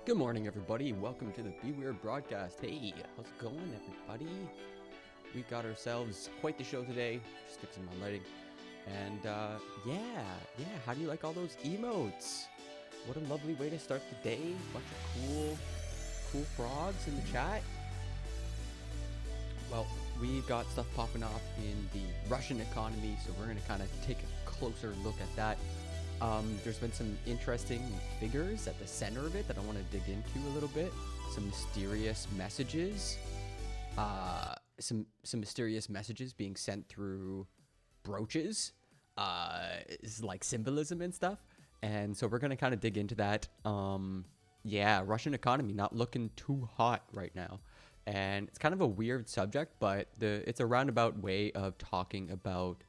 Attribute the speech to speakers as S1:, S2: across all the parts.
S1: Good morning, everybody. Welcome to the Be Weird broadcast. Hey, how's it going, everybody? We got ourselves quite the show today. Just fixing my lighting. And, yeah, how do you like all those emotes? What a lovely way to start the day. Bunch of cool frogs in the chat. Well, we've got stuff popping off in the Russian economy, so we're going to kind of take a closer look at that. There's been some interesting figures at the center of it that I want to dig into a little bit. Some mysterious messages. Some mysterious messages being sent through brooches. It's like symbolism and stuff. And so we're going to kind of dig into that. Yeah, Russian economy not looking too hot right now. And it's kind of a weird subject, but it's a roundabout way of talking about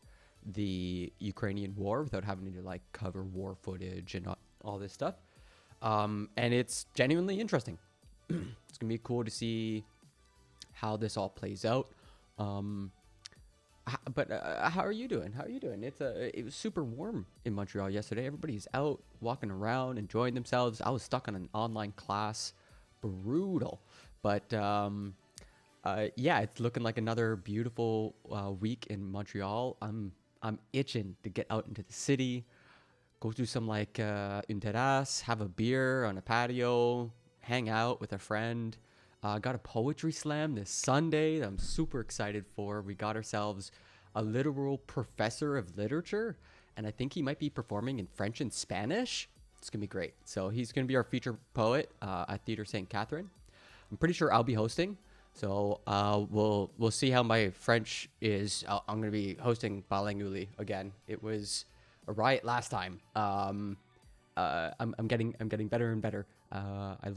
S1: the Ukrainian war without having to like cover war footage and all this stuff. And it's genuinely interesting. It's gonna be cool to see how this all plays out. But how are you doing? It was super warm in Montreal yesterday. Everybody's out walking around, enjoying themselves. I was stuck on an online class, brutal. But yeah, it's looking like another beautiful week in Montreal. I'm itching to get out into the city, go do some like une terrasse, have a beer on a patio, hang out with a friend. Got a poetry slam this Sunday that I'm super excited for. We got ourselves a literal professor of literature, and I think he might be performing in French and Spanish. It's gonna be great. So he's gonna be our featured poet at Theater St. Catherine. I'm pretty sure I'll be hosting. So we'll see how my French is. I'm going to be hosting Balanguli again. It was a riot last time. I'm getting better and better. I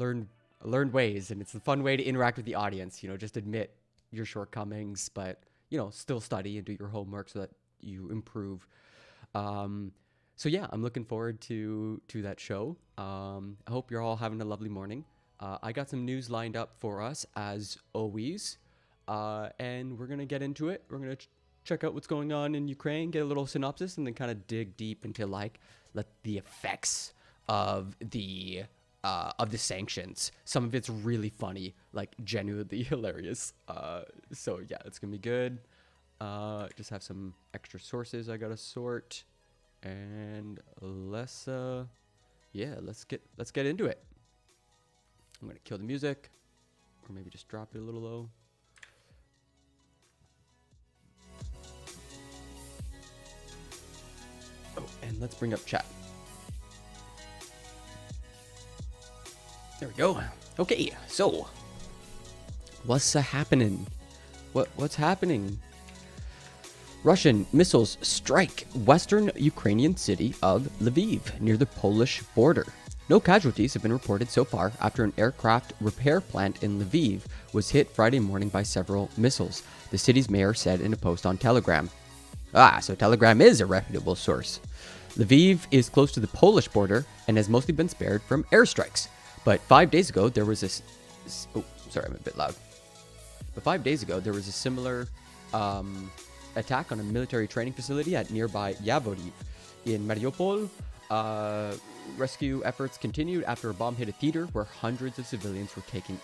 S1: learned ways, and it's a fun way to interact with the audience. Just admit your shortcomings, but still study and do your homework so that you improve. So yeah, I'm looking forward to that show. I hope you're all having a lovely morning. I got some news lined up for us as always, and we're gonna get into it. We're gonna check out what's going on in Ukraine, get a little synopsis, and then kind of dig deep into the effects of the sanctions. Some of it's really funny, like genuinely hilarious. So yeah, it's gonna be good. Just have some extra sources I gotta sort, and let's get into it. I'm gonna kill the music, or maybe just drop it a little low. Oh, and let's bring up chat. There we go. Okay, so what's happening? What's happening? Russian missiles strike western Ukrainian city of Lviv near the Polish border. No casualties have been reported so far after an aircraft repair plant in Lviv was hit Friday morning by several missiles, the city's mayor said in a post on Telegram. So Telegram is a reputable source. Lviv is close to the Polish border and has mostly been spared from airstrikes. But 5 days ago, there was I'm a bit loud. But 5 days ago, there was a similar attack on a military training facility at nearby Yavoriv. In Mariupol, rescue efforts continued after a bomb hit a theater where hundreds of civilians were taking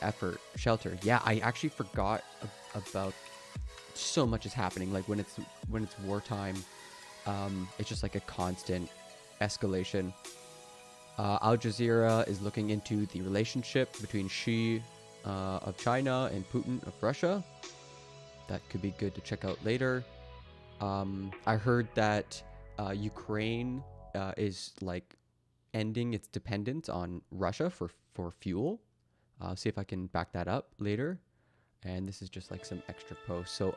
S1: shelter. Yeah, I actually forgot about so much is happening. Like when it's wartime, it's just like a constant escalation. Al Jazeera is looking into the relationship between Xi of China and Putin of Russia. That could be good to check out later. I heard that Ukraine is like ending its dependence on Russia for fuel. I'll see if I can back that up later. And this is just like some extra posts. So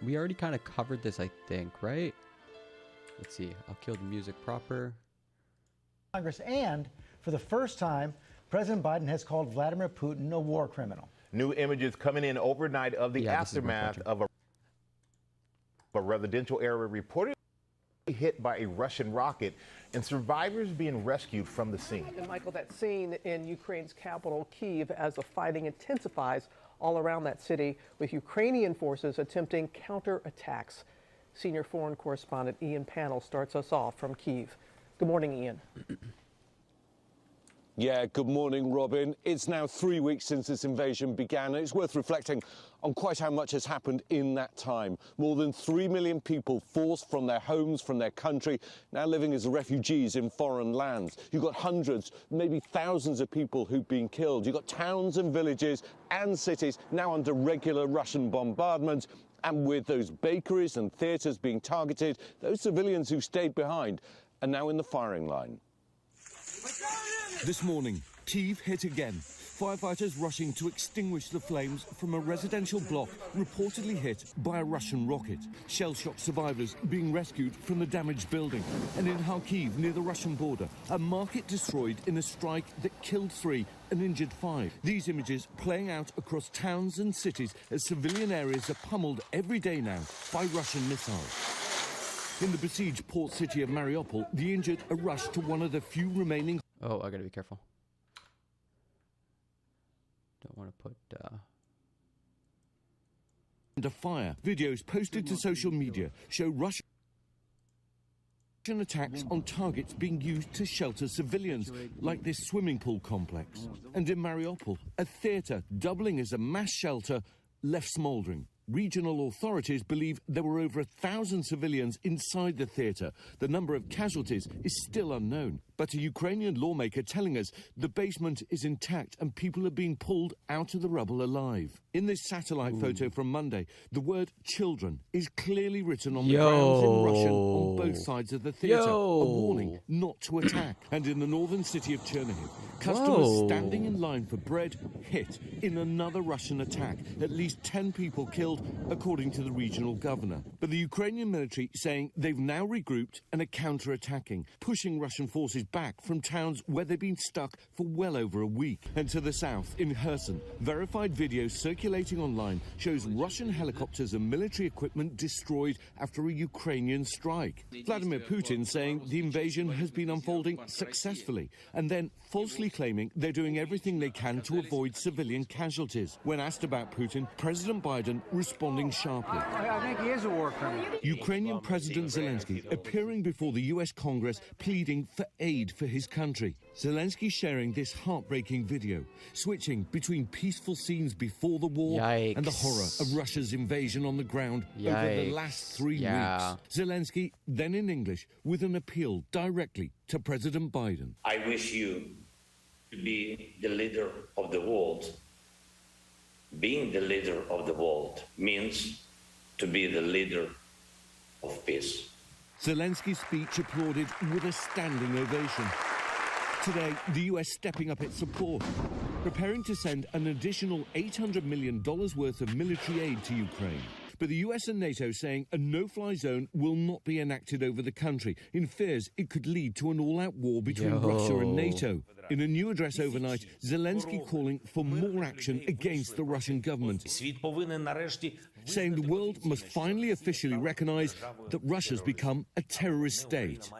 S1: we already kind of covered this, I think, right? Let's see. I'll kill the music proper.
S2: Congress, and for the first time, President Biden has called Vladimir Putin a war criminal.
S3: New images coming in overnight of the aftermath of a residential area reportedly hit by a Russian rocket and survivors being rescued from the scene.
S4: And Michael, that scene in Ukraine's capital, Kyiv, as the fighting intensifies all around that city with Ukrainian forces attempting counterattacks. Senior foreign correspondent Ian Pannell starts us off from Kyiv. Good morning, Ian.
S5: Yeah, good morning, Robin. It's now 3 weeks since this invasion began, and it's worth reflecting on quite how much has happened in that time. More than 3 million people forced from their homes, from their country, now living as refugees in foreign lands. You've got hundreds, maybe thousands of people who've been killed. You've got towns and villages and cities now under regular Russian bombardment. And with those bakeries and theatres being targeted, those civilians who stayed behind are now in the firing line.
S6: This morning, Kyiv hit again. Firefighters rushing to extinguish the flames from a residential block reportedly hit by a Russian rocket. Shell-shocked survivors being rescued from the damaged building. And in Kharkiv, near the Russian border, a market destroyed in a strike that killed 3 and injured 5. These images playing out across towns and cities as civilian areas are pummeled every day now by Russian missiles. In the besieged port city of Mariupol, the injured are rushed to one of the few remaining...
S1: Oh, I gotta be careful. Don't want to put...
S6: Under fire. Videos posted to social media show Russian attacks on targets being used to shelter civilians, like this swimming pool complex. And in Mariupol, a theatre doubling as a mass shelter left smouldering. Regional authorities believe there were over 1,000 civilians inside the theatre. The number of casualties is still unknown. But a Ukrainian lawmaker telling us the basement is intact and people are being pulled out of the rubble alive. In this satellite photo from Monday, the word children is clearly written on the grounds in Russian on both sides of the theatre. A warning not to attack. And in the northern city of Chernihiv, customers standing in line for bread hit in another Russian attack. At least 10 people killed killed, according to the regional governor. But the Ukrainian military saying they've now regrouped and are counter-attacking, pushing Russian forces back from towns where they've been stuck for well over a week. And to the south, in Kherson, verified video circulating online shows Russian helicopters and military equipment destroyed after a Ukrainian strike. Vladimir Putin saying the invasion has been unfolding successfully, and then falsely claiming they're doing everything they can to avoid civilian casualties. When asked about Putin, President Biden responding sharply.
S7: I think he is a war criminal.
S6: Ukrainian President Zelenskyy appearing before the US Congress pleading for aid for his country. Zelenskyy sharing this heartbreaking video, switching between peaceful scenes before the war and the horror of Russia's invasion on the ground over the last 3 weeks. Zelenskyy, then in English, with an appeal directly to President Biden.
S8: I wish you to be the leader of the world. Being the leader of the world means to be the leader of peace.
S6: Zelensky's speech applauded with a standing ovation. Today, the US stepping up its support, preparing to send an additional $800 million worth of military aid to Ukraine. But the US and NATO saying a no-fly zone will not be enacted over the country, in fears it could lead to an all-out war between Russia and NATO. In a new address overnight, Zelenskyy calling for more action against the Russian government, saying the world must finally officially recognize that Russia's become a terrorist state.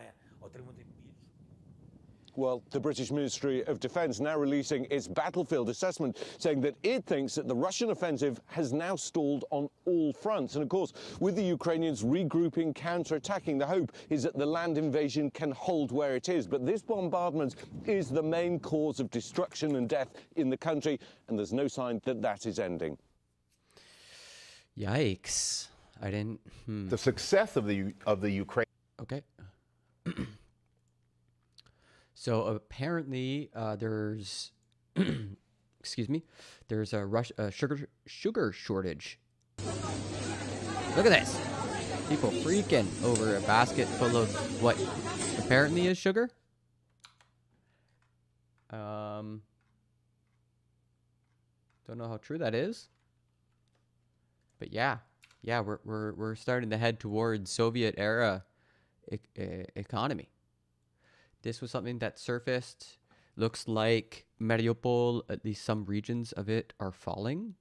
S5: Well, the British Ministry of Defence now releasing its battlefield assessment, saying that it thinks that the Russian offensive has now stalled on all fronts. And of course, with the Ukrainians regrouping, counter-attacking, the hope is that the land invasion can hold where it is. But this bombardment is the main cause of destruction and death in the country, and there's no sign that that is ending.
S1: Yikes. I didn't...
S3: The success of the Ukraine...
S1: Okay. So apparently there's, excuse me, there's a sugar shortage. Look at this. People freaking over a basket full of what apparently is sugar. Don't know how true that is. But yeah, we're starting to head towards Soviet era economy. This was something that surfaced. Looks like Mariupol, at least some regions of it, are falling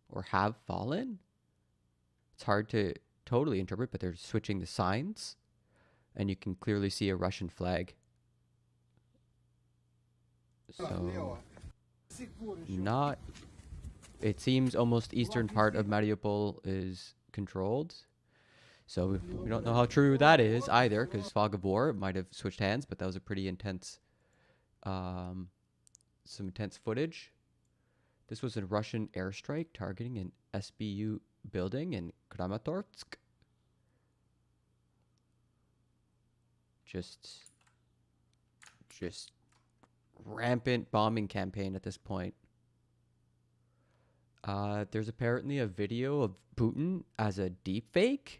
S1: or have fallen. It's hard to totally interpret, but they're switching the signs. And you can clearly see a Russian flag. So, not... It seems almost eastern part of Mariupol is controlled. So we don't know how true that is either, because fog of war might have switched hands, but that was a pretty intense, some intense footage. This was a Russian airstrike targeting an SBU building in Kramatorsk. Just rampant bombing campaign at this point. There's apparently a video of Putin as a deepfake.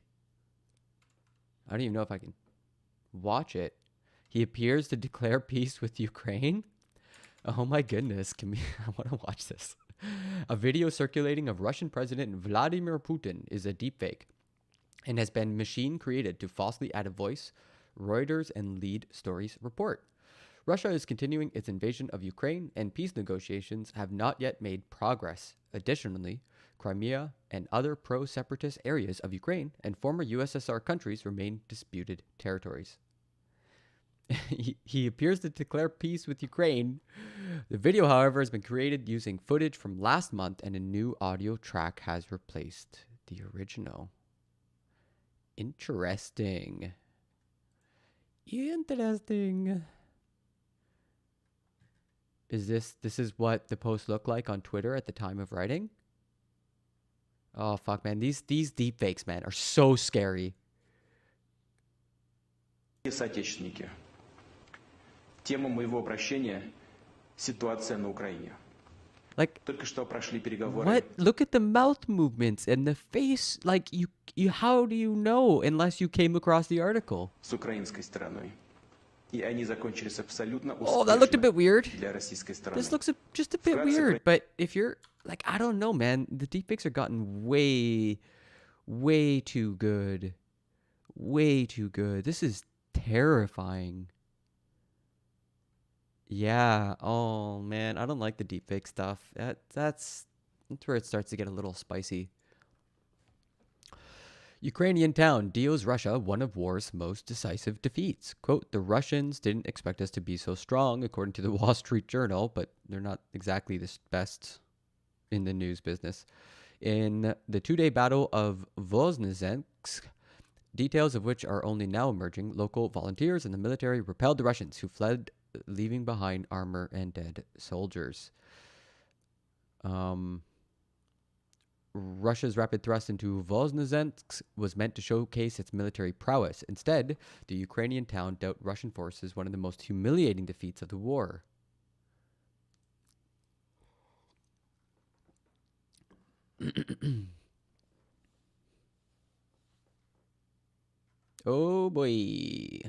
S1: I don't even know if I can watch it. He appears to declare peace with Ukraine. Oh my goodness. I want to watch this. A video circulating of Russian President Vladimir Putin is a deepfake and has been machine created to falsely add a voice, Reuters and Lead Stories report. Russia is continuing its invasion of Ukraine and peace negotiations have not yet made progress. Additionally, Crimea and other pro-separatist areas of Ukraine and former USSR countries remain disputed territories. He appears to declare peace with Ukraine. The video, however, has been created using footage from last month, and a new audio track has replaced the original. Interesting. Interesting. This is what the post looked like on Twitter at the time of writing? Oh, fuck, man. These deepfakes, man, are so scary.
S9: Соотечественники. Тема моего обращения – ситуация на Украине.
S1: Like,
S9: Только что прошли переговоры.
S1: What? Look at the mouth movements and the face. Like, you how do you know unless you came across the article?
S9: С украинской стороной. И они закончились абсолютно
S1: Oh, that looked a bit weird.
S9: для российской стороны.
S1: This looks just a bit weird, but if you're like, I don't know, man, the deepfakes are gotten way too good. Way too good. This is terrifying. Yeah. Oh man, I don't like the deepfake stuff. That's where it starts to get a little spicy. Ukrainian town deals Russia one of war's most decisive defeats. Quote, the Russians didn't expect us to be so strong, according to the Wall Street Journal, but they're not exactly the best in the news business. In the two-day battle of Voznesensk, details of which are only now emerging, local volunteers and the military repelled the Russians, who fled, leaving behind armor and dead soldiers. Russia's rapid thrust into Voznesensk was meant to showcase its military prowess. Instead, the Ukrainian town dealt Russian forces one of the most humiliating defeats of the war. Oh boy.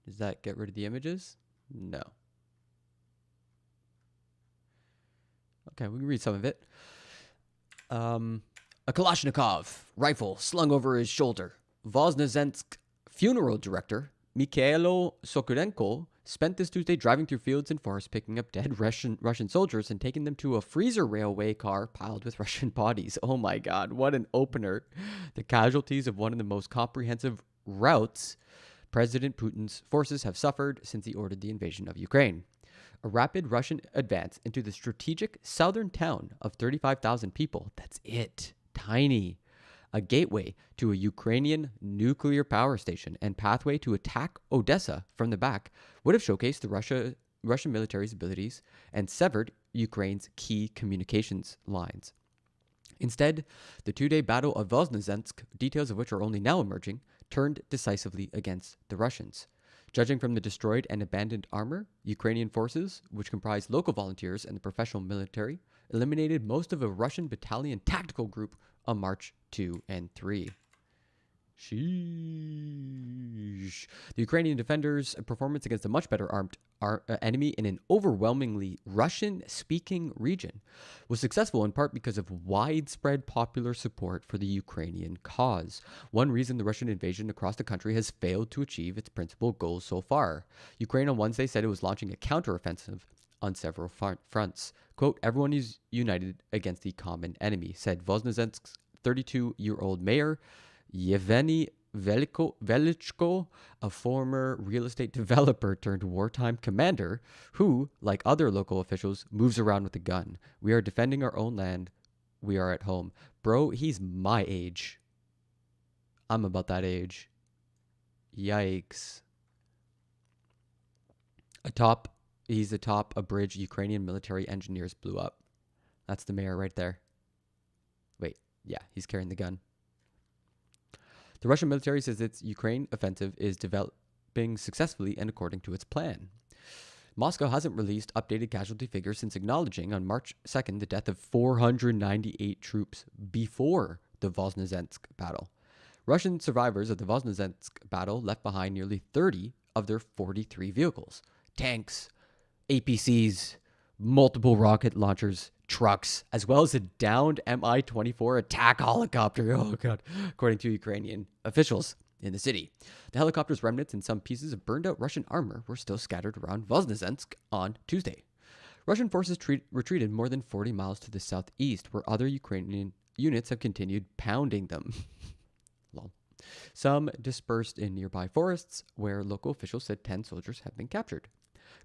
S1: Does that get rid of the images? No. Okay, we can read some of it. A Kalashnikov rifle slung over his shoulder. Voznesensk funeral director Mikhailo Sokurenko spent this Tuesday driving through fields and forests, picking up dead Russian soldiers and taking them to a freezer railway car piled with Russian bodies. Oh my God, what an opener. The casualties of one of the most comprehensive routes President Putin's forces have suffered since he ordered the invasion of Ukraine. A rapid Russian advance into the strategic southern town of 35,000 people. That's it. Tiny. A gateway to a Ukrainian nuclear power station and pathway to attack Odessa from the back would have showcased the Russian military's abilities and severed Ukraine's key communications lines. Instead, the two-day battle of Voznesensk, details of which are only now emerging, turned decisively against the Russians. Judging from the destroyed and abandoned armor, Ukrainian forces, which comprise local volunteers and the professional military, eliminated most of a Russian battalion tactical group on March 2 and 3. Sheesh. The Ukrainian defenders' performance against a much better armed enemy in an overwhelmingly Russian-speaking region was successful in part because of widespread popular support for the Ukrainian cause. One reason the Russian invasion across the country has failed to achieve its principal goals so far. Ukraine on Wednesday said it was launching a counteroffensive on several fronts. Quote, everyone is united against the common enemy, said Voznesensk's 32-year-old mayor, Yevgeny Velichko, a former real estate developer turned wartime commander who, like other local officials, moves around with a gun. We are defending our own land. We are at home. Bro, he's my age. I'm about that age. Yikes. He's atop a bridge Ukrainian military engineers blew up. That's the mayor right there. Wait, yeah, he's carrying the gun. The Russian military says its Ukraine offensive is developing successfully and according to its plan. Moscow hasn't released updated casualty figures since acknowledging on March 2nd the death of 498 troops before the Voznesensk battle. Russian survivors of the Voznesensk battle left behind nearly 30 of their 43 vehicles. Tanks, APCs, multiple rocket launchers, trucks, as well as a downed Mi-24 attack helicopter. Oh, God. According to Ukrainian officials in the city. The helicopter's remnants and some pieces of burned-out Russian armor were still scattered around Voznesensk on Tuesday. Russian forces retreated more than 40 miles to the southeast, where other Ukrainian units have continued pounding them. Lol. Some dispersed in nearby forests, where local officials said 10 soldiers have been captured.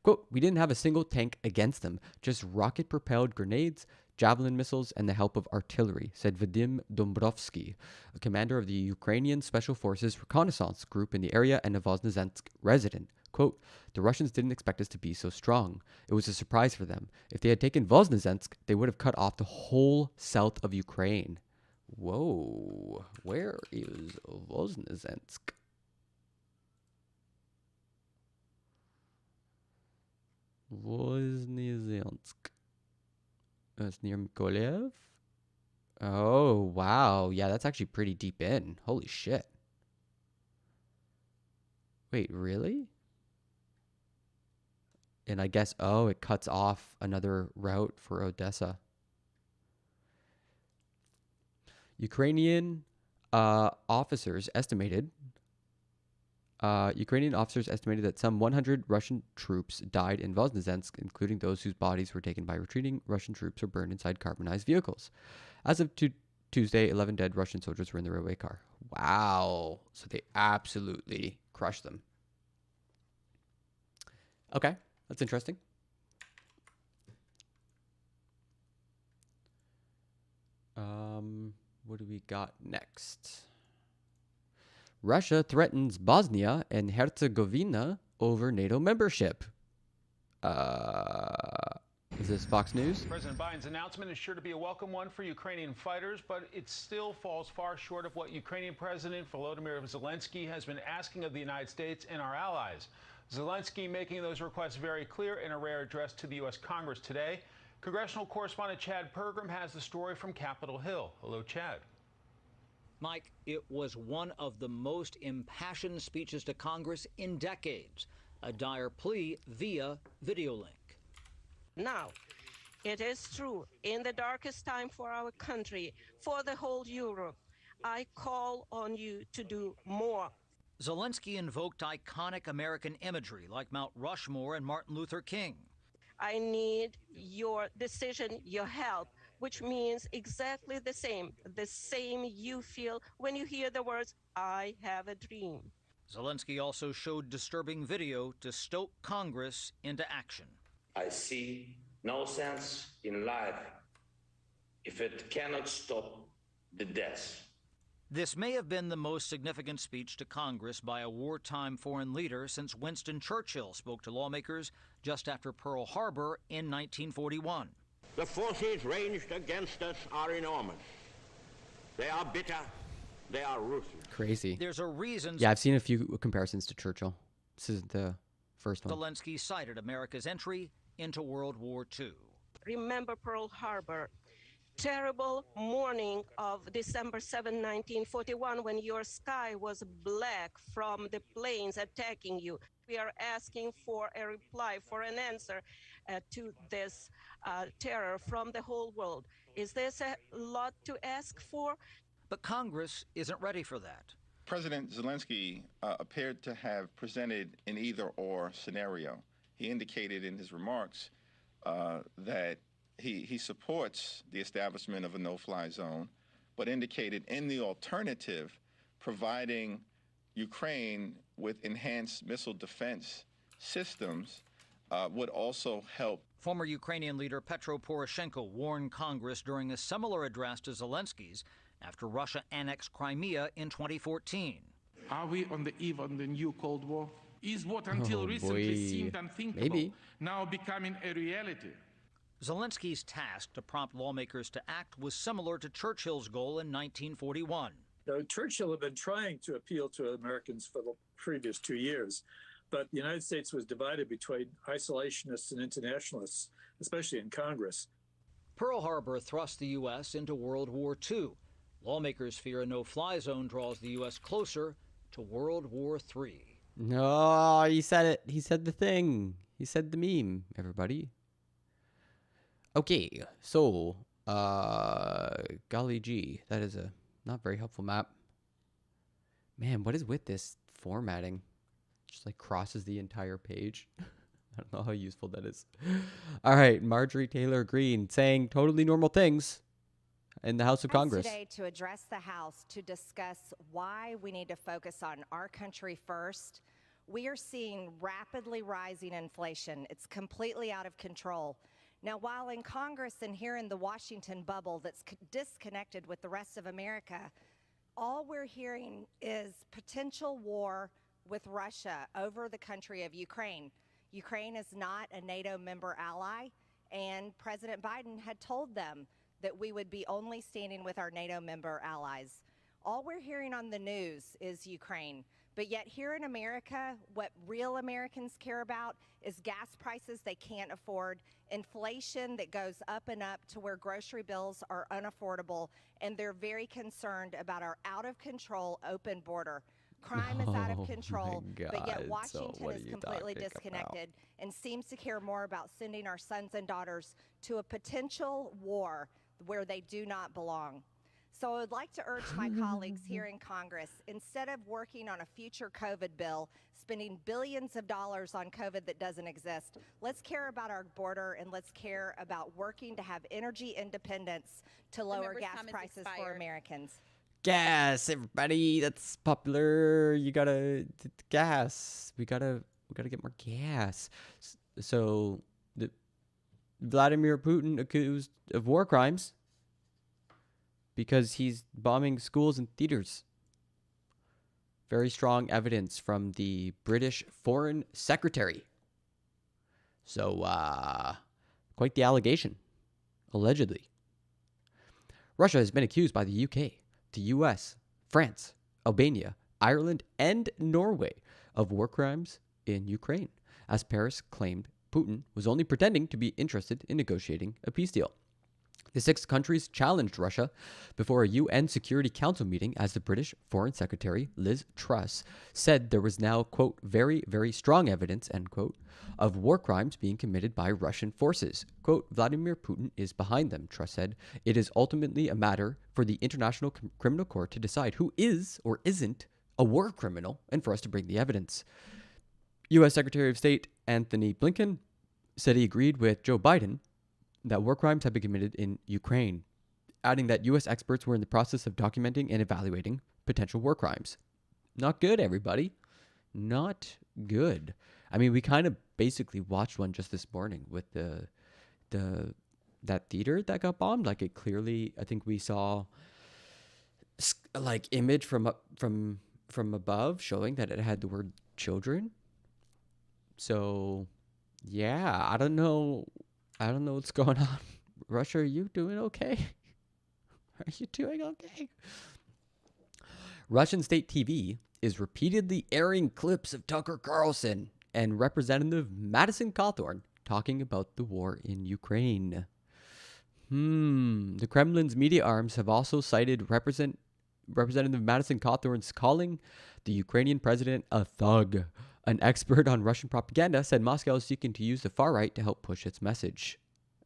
S1: Quote, we didn't have a single tank against them, just rocket-propelled grenades, javelin missiles, and the help of artillery, said Vadim Dombrovsky, a commander of the Ukrainian Special Forces reconnaissance group in the area and a Voznesensk resident. Quote, the Russians didn't expect us to be so strong. It was a surprise for them. If they had taken Voznesensk, they would have cut off the whole south of Ukraine. Whoa, where is Voznesensk? Voznesensk. That's near Mykolaiv. Oh, wow. Yeah, that's actually pretty deep in. Holy shit. Wait, really? And I guess, oh, it cuts off another route for Odessa. Ukrainian officers estimated that some 100 Russian troops died in Voznezhensk, including those whose bodies were taken by retreating Russian troops or burned inside carbonized vehicles. As of Tuesday, 11 dead Russian soldiers were in the railway car. Wow. So they absolutely crushed them. Okay, that's interesting. What do we got next? Russia threatens Bosnia and Herzegovina over NATO membership. Is this Fox News?
S7: President Biden's announcement is sure to be a welcome one for Ukrainian fighters, but it still falls far short of what Ukrainian President Volodymyr Zelenskyy has been asking of the United States and our allies. Zelenskyy making those requests very clear in a rare address to the U.S. Congress today. Congressional correspondent Chad Pergram has the story from Capitol Hill. Hello, Chad.
S10: Mike, it was one of the most impassioned speeches to Congress in decades. A dire plea via video link.
S11: Now, it is true, in the darkest time for our country, for the whole Europe, I call on you to do more.
S10: Zelenskyy invoked iconic American imagery like Mount Rushmore and Martin Luther King.
S11: I need your decision, your help, which means exactly the same you feel when you hear the words, I have a dream.
S10: Zelenskyy also showed disturbing video to stoke Congress into action.
S8: I see no sense in life if it cannot stop the death.
S10: This may have been the most significant speech to Congress by a wartime foreign leader since Winston Churchill spoke to lawmakers just after Pearl Harbor in 1941.
S12: The forces ranged against us are enormous. They are bitter. They are ruthless.
S1: Crazy.
S10: There's a reason.
S1: Yeah, I've seen a few comparisons to Churchill. This is the first one.
S10: Zelenskyy cited America's entry into World War II.
S11: Remember Pearl Harbor. Terrible morning of December 7, 1941, when your sky was black from the planes attacking you. We are asking for a reply, for an answer to this terror from the whole world. Is this a lot to ask for?
S10: But Congress isn't ready for that.
S13: President Zelenskyy appeared to have presented an either-or scenario. He indicated in his remarks that he supports the establishment of a no-fly zone, but indicated in the alternative, providing Ukraine with enhanced missile defense systems would also help.
S10: Former Ukrainian leader Petro Poroshenko warned Congress during a similar address to Zelensky's after Russia annexed Crimea in 2014.
S14: Are we on the eve of the new Cold War? Is what until recently seemed unthinkable now becoming a reality?
S10: Zelensky's task to prompt lawmakers to act was similar to Churchill's goal in 1941.
S15: Churchill had been trying to appeal to Americans for the previous 2 years, but the United States was divided between isolationists and internationalists, especially in Congress.
S10: Pearl Harbor thrust the U.S. into World War II. Lawmakers fear a no-fly zone draws the U.S. closer to World War III.
S1: No, he said it. He said the thing. He said the meme, everybody. Okay, so, golly gee, that is a not very helpful map. Man, what is with this formatting? Just like crosses the entire page. I don't know how useful that is. All right, Marjorie Taylor Greene saying totally normal things in the House of Congress.
S16: Today to address the House to discuss why we need to focus on our country first. We are seeing rapidly rising inflation. It's completely out of control. Now, while in Congress and here in the Washington bubble that's disconnected with the rest of America, all we're hearing is potential war with Russia over the country of Ukraine. Ukraine is not a NATO member ally, and President Biden had told them that we would be only standing with our NATO member allies. All we're hearing on the news is Ukraine. But yet here in America, what real Americans care about is gas prices they can't afford, inflation that goes up and up to where grocery bills are unaffordable, and they're very concerned about our out-of-control open border. Crime is out of control,
S1: God.
S16: but yet
S1: So
S16: Washington
S1: what are
S16: is
S1: you
S16: completely
S1: talking
S16: disconnected and seems to care more about sending our sons and daughters to a potential war where they do not belong. So I would like to urge my colleagues here in Congress, instead of working on a future COVID bill, spending billions of dollars on COVID that doesn't exist, let's care about our border and let's care about working to have energy independence to lower gas prices for Americans.
S1: Gas, everybody. That's popular. You gotta gas. We gotta get more gas. So, Vladimir Putin accused of war crimes because he's bombing schools and theaters. Very strong evidence from the British Foreign Secretary. So, quite the allegation, allegedly. Russia has been accused by the UK, the US, France, Albania, Ireland, and Norway of war crimes in Ukraine, as Paris claimed Putin was only pretending to be interested in negotiating a peace deal. The 6 countries challenged Russia before a UN Security Council meeting as the British Foreign Secretary Liz Truss said there was now, quote, very, very strong evidence, end quote, of war crimes being committed by Russian forces. Quote, Vladimir Putin is behind them, Truss said. It is ultimately a matter for the International Criminal Court to decide who is or isn't a war criminal and for us to bring the evidence. U.S. Secretary of State Anthony Blinken said he agreed with Joe Biden that war crimes have been committed in Ukraine, adding that U.S. experts were in the process of documenting and evaluating potential war crimes. Not good, everybody. Not good. I mean, we kind of basically watched one just this morning with that theater that got bombed. Like, it clearly, I think we saw like image from above showing that it had the word children. So, yeah, I don't know what's going on. Russia, are you doing okay? Are you doing okay? Russian state TV is repeatedly airing clips of Tucker Carlson and Representative Madison Cawthorn talking about the war in Ukraine. The Kremlin's media arms have also cited Representative Madison Cawthorn's calling the Ukrainian president a thug. An expert on Russian propaganda said Moscow is seeking to use the far right to help push its message.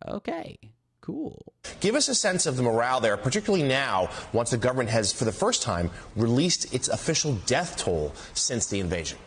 S1: Okay, cool.
S17: Give us a sense of the morale there, particularly now, once the government has, for the first time, released its official death toll since the invasion.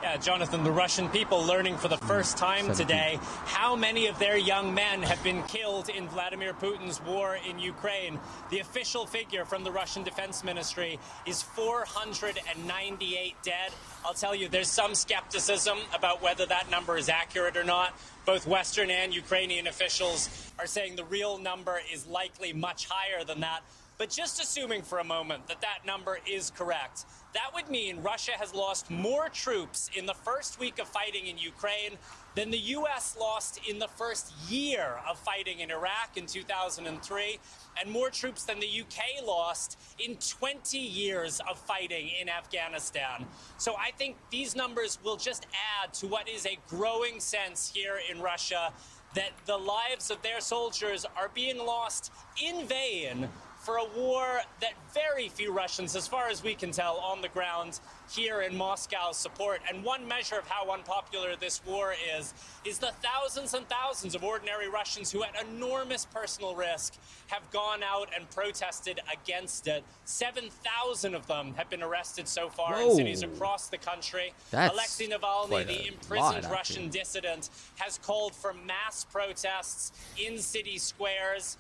S18: Yeah, Jonathan, the Russian people learning for the first time today how many of their young men have been killed in Vladimir Putin's war in Ukraine. The official figure from the Russian Defense Ministry is 498 dead. I'll tell you, there's some skepticism about whether that number is accurate or not. Both Western and Ukrainian officials are saying the real number is likely much higher than that. But just assuming for a moment that that number is correct, that would mean Russia has lost more troops in the first week of fighting in Ukraine than the U.S. lost in the first year of fighting in Iraq in 2003, and more troops than the U.K. lost in 20 years of fighting in Afghanistan. So I think these numbers will just add to what is a growing sense here in Russia that the lives of their soldiers are being lost in vain for a war that very few Russians, as far as we can tell, on the ground here in Moscow support. And one measure of how unpopular this war is the thousands and thousands of ordinary Russians who, at enormous personal risk, have gone out and protested against it. 7,000 of them have been arrested so far in cities across the country. Alexei Navalny, the imprisoned Russian dissident, has called for mass protests in city squares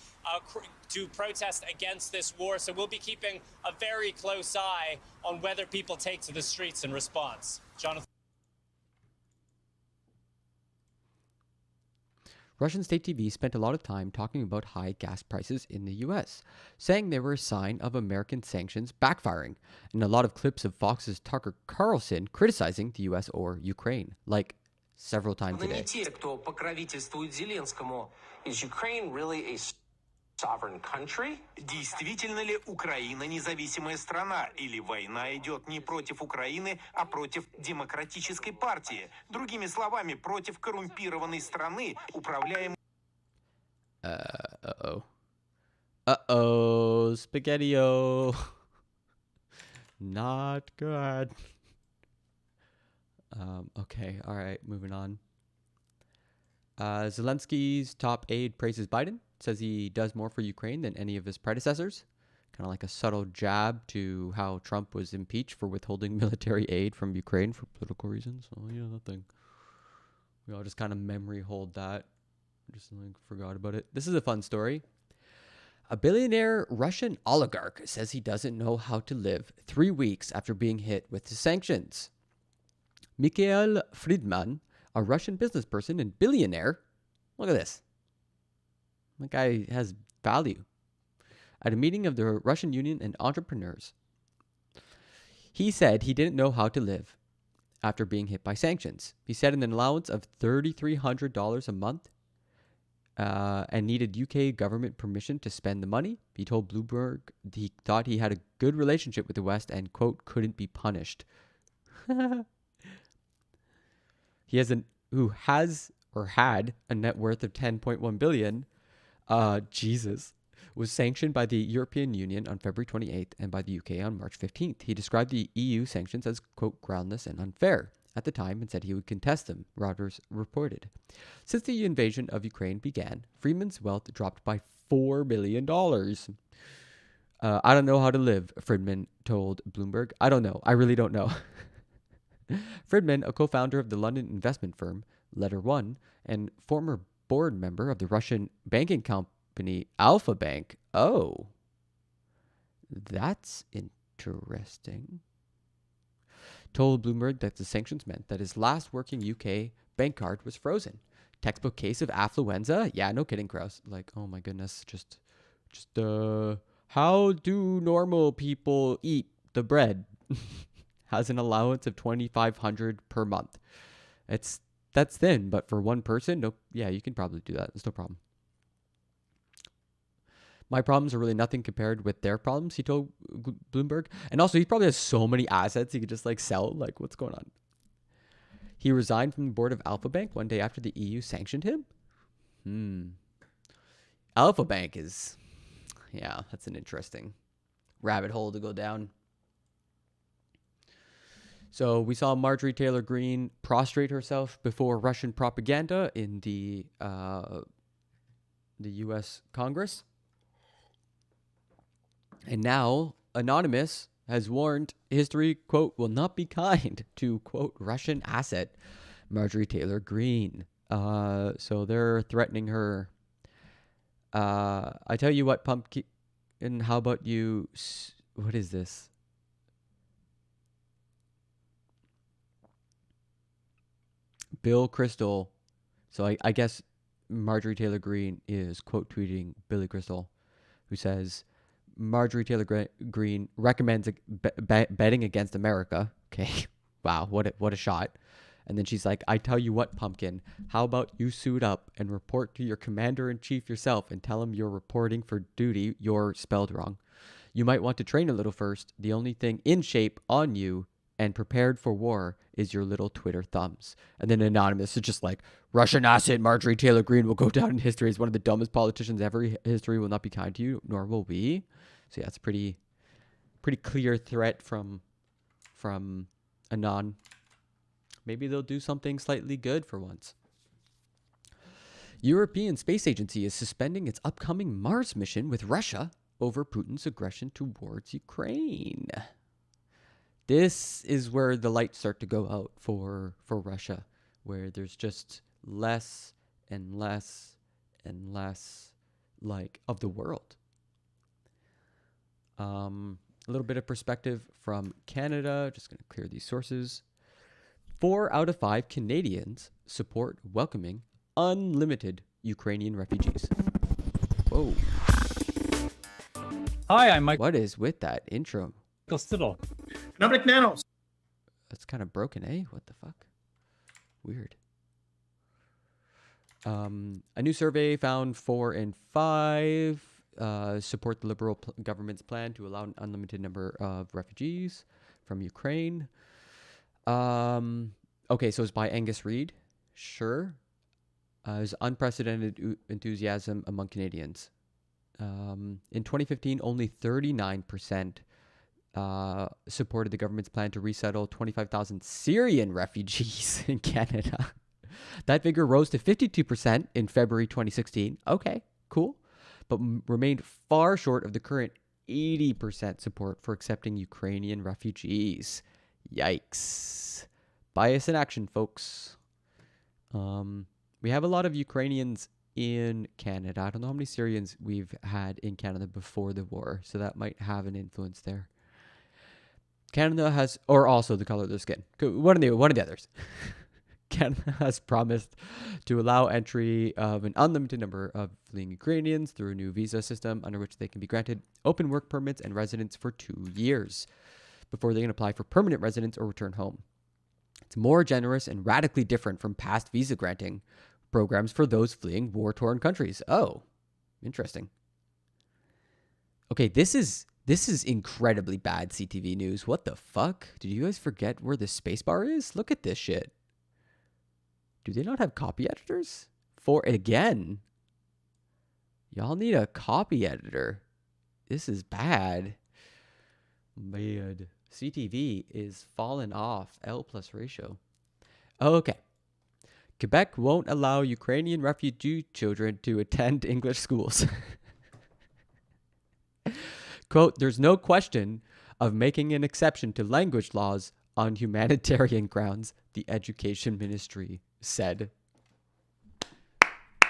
S18: to protest against this war. So we'll be keeping a very close eye on whether people take to the streets in response. Jonathan.
S1: Russian state TV spent a lot of time talking about high gas prices in the U.S., saying they were a sign of American sanctions backfiring, and a lot of clips of Fox's Tucker Carlson criticizing the U.S. or Ukraine, like several times a day.
S17: Is Ukraine really a sovereign country?
S19: Действительно ли Украина независимая страна? Или война идет не против Украины, а против демократической партии? Другими словами, против коррумпированной страны, управляемой...
S1: Spaghetti-o. Not good. Okay, all right, moving on. Zelensky's top aide praises Biden, says he does more for Ukraine than any of his predecessors. Kind of like a subtle jab to how Trump was impeached for withholding military aid from Ukraine for political reasons. Oh, yeah, that thing. We all just kind of memory hold that. Just like forgot about it. This is a fun story. A billionaire Russian oligarch says he doesn't know how to live 3 weeks after being hit with the sanctions. Mikhail Friedman, a Russian businessperson and billionaire. Look at this. That guy has value. At a meeting of the Russian Union and entrepreneurs, he said he didn't know how to live after being hit by sanctions. He said an allowance of $3,300 a month and needed UK government permission to spend the money. He told Bloomberg he thought he had a good relationship with the West and, quote, couldn't be punished. He has who has or had a net worth of 10.1 billion. Jesus. Was sanctioned by the European Union on February 28th and by the UK on March 15th. He described the EU sanctions as, quote, groundless and unfair at the time and said he would contest them, Reuters reported. Since the invasion of Ukraine began, Friedman's wealth dropped by $4 billion. I don't know how to live, Friedman told Bloomberg. I don't know. I really don't know. Friedman, a co-founder of the London investment firm Letter One and former board member of the Russian banking company Alpha Bank. Oh, that's interesting. Told Bloomberg that the sanctions meant that his last working UK bank card was frozen. Textbook case of affluenza. Yeah, no kidding, Kraus. Like, oh my goodness, just how do normal people eat the bread? Has an allowance of $2,500 per month. That's thin, but for one person, no, yeah, you can probably do that. It's no problem. My problems are really nothing compared with their problems, he told Bloomberg. And also, he probably has so many assets he could just like sell. Like, what's going on? He resigned from the board of Alpha Bank one day after the EU sanctioned him. Alpha Bank is, yeah, that's an interesting rabbit hole to go down. So we saw Marjorie Taylor Greene prostrate herself before Russian propaganda in the U.S. Congress. And now, Anonymous has warned history, quote, will not be kind to, quote, Russian asset, Marjorie Taylor Greene. So they're threatening her. I tell you what, Pumpkin, and how about you, what is this? Bill Kristol. So I guess Marjorie Taylor Greene is quote tweeting Billy Crystal, who says, Marjorie Taylor Greene recommends betting against America. Okay. Wow. What a shot. And then she's like, I tell you what, Pumpkin, how about you suit up and report to your commander-in-chief yourself and tell him you're reporting for duty. You're spelled wrong. You might want to train a little first. The only thing in shape on you and prepared for war is your little Twitter thumbs. And then Anonymous is just like, Russian asset Marjorie Taylor Greene will go down in history as one of the dumbest politicians ever. History will not be kind to you, nor will we. So yeah, it's a pretty clear threat from Anon. Maybe they'll do something slightly good for once. European Space Agency is suspending its upcoming Mars mission with Russia over Putin's aggression towards Ukraine. This is where the lights start to go out for Russia, where there's just less and less and less like of the world. A little bit of perspective from Canada. Just going to clear these sources. 4 out of 5 Canadians support welcoming unlimited Ukrainian refugees. Whoa.
S20: Hi, I'm Mike.
S1: What is with that intro?
S20: Stittle.
S1: Nanos. That's kind of broken, eh? What the fuck? Weird. A new survey found 4 in 5 support the Liberal government's plan to allow an unlimited number of refugees from Ukraine. Okay, so it's by Angus Reid. Sure. There's unprecedented enthusiasm among Canadians. In 2015, only 39% supported the government's plan to resettle 25,000 Syrian refugees in Canada. That figure rose to 52% in February 2016. Okay, cool. But remained far short of the current 80% support for accepting Ukrainian refugees. Yikes. Bias in action, folks. We have a lot of Ukrainians in Canada. I don't know how many Syrians we've had in Canada before the war, so that might have an influence there. Canada has, or also the color of their skin. One of the others. Canada has promised to allow entry of an unlimited number of fleeing Ukrainians through a new visa system under which they can be granted open work permits and residence for 2 years before they can apply for permanent residence or return home. It's more generous and radically different from past visa granting programs for those fleeing war-torn countries. Oh, interesting. Okay, this is incredibly bad CTV news. What the fuck? Did you guys forget where the spacebar is? Look at this shit. Do they not have copy editors? Again, y'all need a copy editor. This is bad. Bad. CTV is falling off. L+ ratio. Okay. Quebec won't allow Ukrainian refugee children to attend English schools. Quote, there's no question of making an exception to language laws on humanitarian grounds, the Education Ministry said.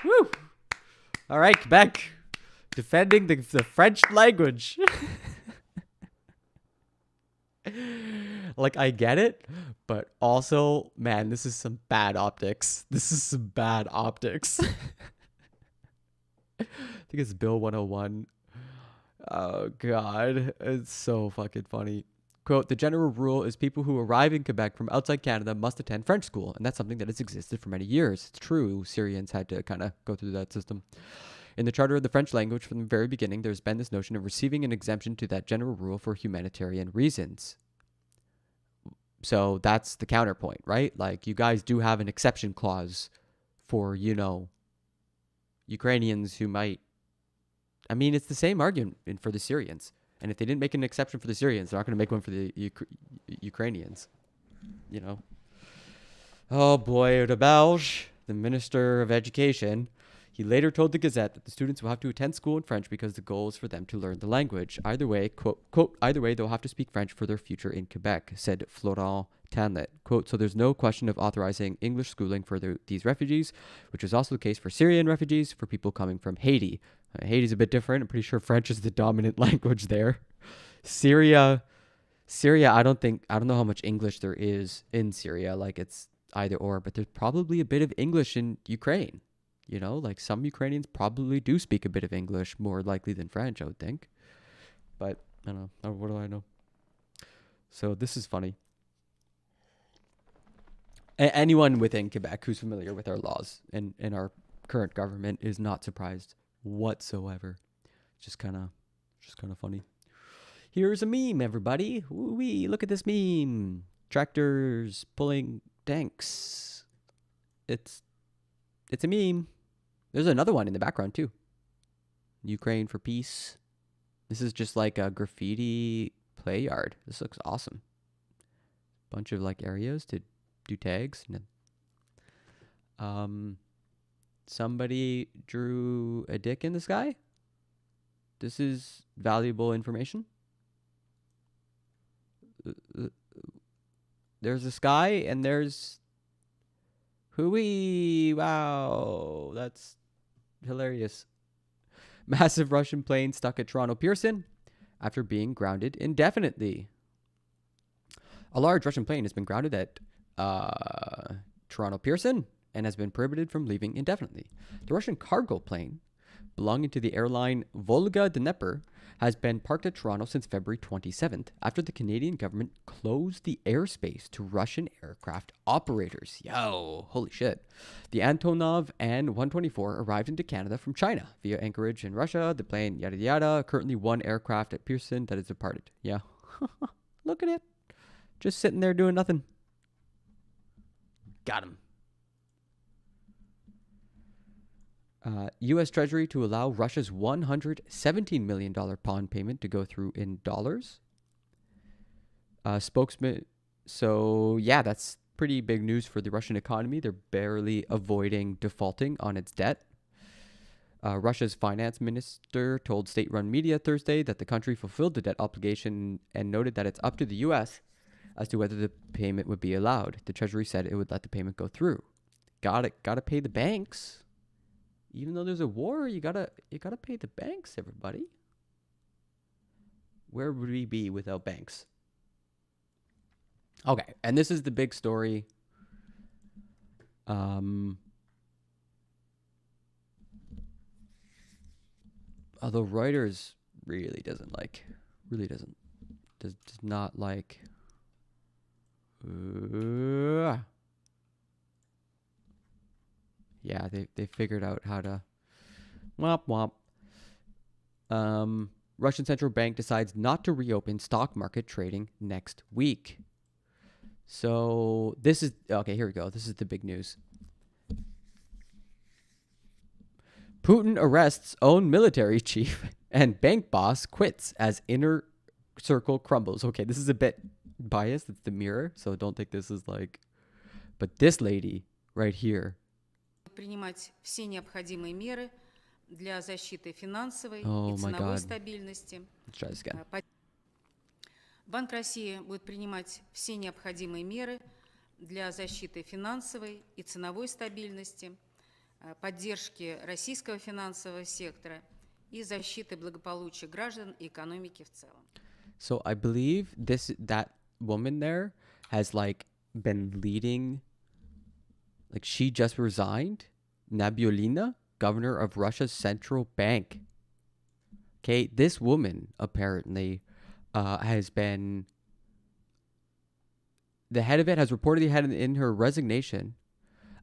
S1: Woo! All right, Quebec. Defending the French language. Like, I get it, but also, man, this is some bad optics. This is some bad optics. I think it's Bill 101. Oh, God. It's so fucking funny. Quote, the general rule is people who arrive in Quebec from outside Canada must attend French school, and that's something that has existed for many years. It's true, Syrians had to kind of go through that system. In the Charter of the French language, from the very beginning, there's been this notion of receiving an exemption to that general rule for humanitarian reasons. So that's the counterpoint, right? Like, you guys do have an exception clause for, you know, Ukrainians who might... I mean, it's the same argument for the Syrians. And if they didn't make an exception for the Syrians, they're not going to make one for the Ukrainians. You know? Oh boy, de Belge, the Minister of Education, he later told the Gazette that the students will have to attend school in French because the goal is for them to learn the language. Either way, quote, either way, they'll have to speak French for their future in Quebec, said Florent Tanlet. Quote, so there's no question of authorizing English schooling for these refugees, which is also the case for Syrian refugees, for people coming from Haiti. Haiti's a bit different. I'm pretty sure French is the dominant language there. Syria, I don't know how much English there is in Syria. Like, it's either or, but there's probably a bit of English in Ukraine. You know, like, some Ukrainians probably do speak a bit of English, more likely than French, I would think. But, I don't know. What do I know? So, this is funny. Anyone within Quebec who's familiar with our laws and our current government is not surprised whatsoever. Just kind of funny. Here's a meme, everybody. Woo-wee, look at this meme. Tractors pulling tanks. It's a meme. There's another one in the background too. Ukraine for peace. This is just like a graffiti play yard. This looks awesome. Bunch of like areas to do tags. Somebody drew a dick in the sky. This is valuable information. There's a sky and there's hooey. Wow, that's hilarious. Massive Russian plane stuck at Toronto Pearson after being grounded indefinitely. A large Russian plane has been grounded at Toronto Pearson and has been prohibited from leaving indefinitely. The Russian cargo plane, belonging to the airline Volga Dnepr, has been parked at Toronto since February 27th after the Canadian government closed the airspace to Russian aircraft operators. Yo, holy shit. The Antonov An-124 arrived into Canada from China via Anchorage in Russia. The plane, yada yada, currently one aircraft at Pearson that has departed. Yeah. Look at it. Just sitting there doing nothing. Got him. U.S. Treasury to allow Russia's $117 million pawn payment to go through in dollars. spokesman. So yeah, that's pretty big news for the Russian economy. They're barely avoiding defaulting on its debt. Russia's finance minister told state-run media Thursday that the country fulfilled the debt obligation and noted that it's up to the U.S. as to whether the payment would be allowed. The Treasury said it would let the payment go through. Gotta pay the banks. Even though there's a war, you gotta pay the banks, everybody. Where would we be without banks? Okay, and this is the big story. Although Reuters does not like. Yeah, they figured out how to womp womp. Russian central bank decides not to reopen stock market trading next week. So this is okay. Here we go. This is the big news. Putin arrests own military chief and bank boss quits as inner circle crumbles. Okay, this is a bit biased. It's the Mirror, so don't think this is like. But this lady right here.
S20: Принимать все необходимые меры для защиты финансовой и ценовой стабильности.
S1: Let's try this again.
S20: Банк России будет принимать все необходимые меры для защиты финансовой и ценовой стабильности, поддержки российского финансового сектора и защиты благополучия граждан и экономики в целом.
S1: So I believe that woman there has been leading, she just resigned, Nabiullina, governor of Russia's central bank. Okay, this woman apparently has been, the head of it has reportedly had in her resignation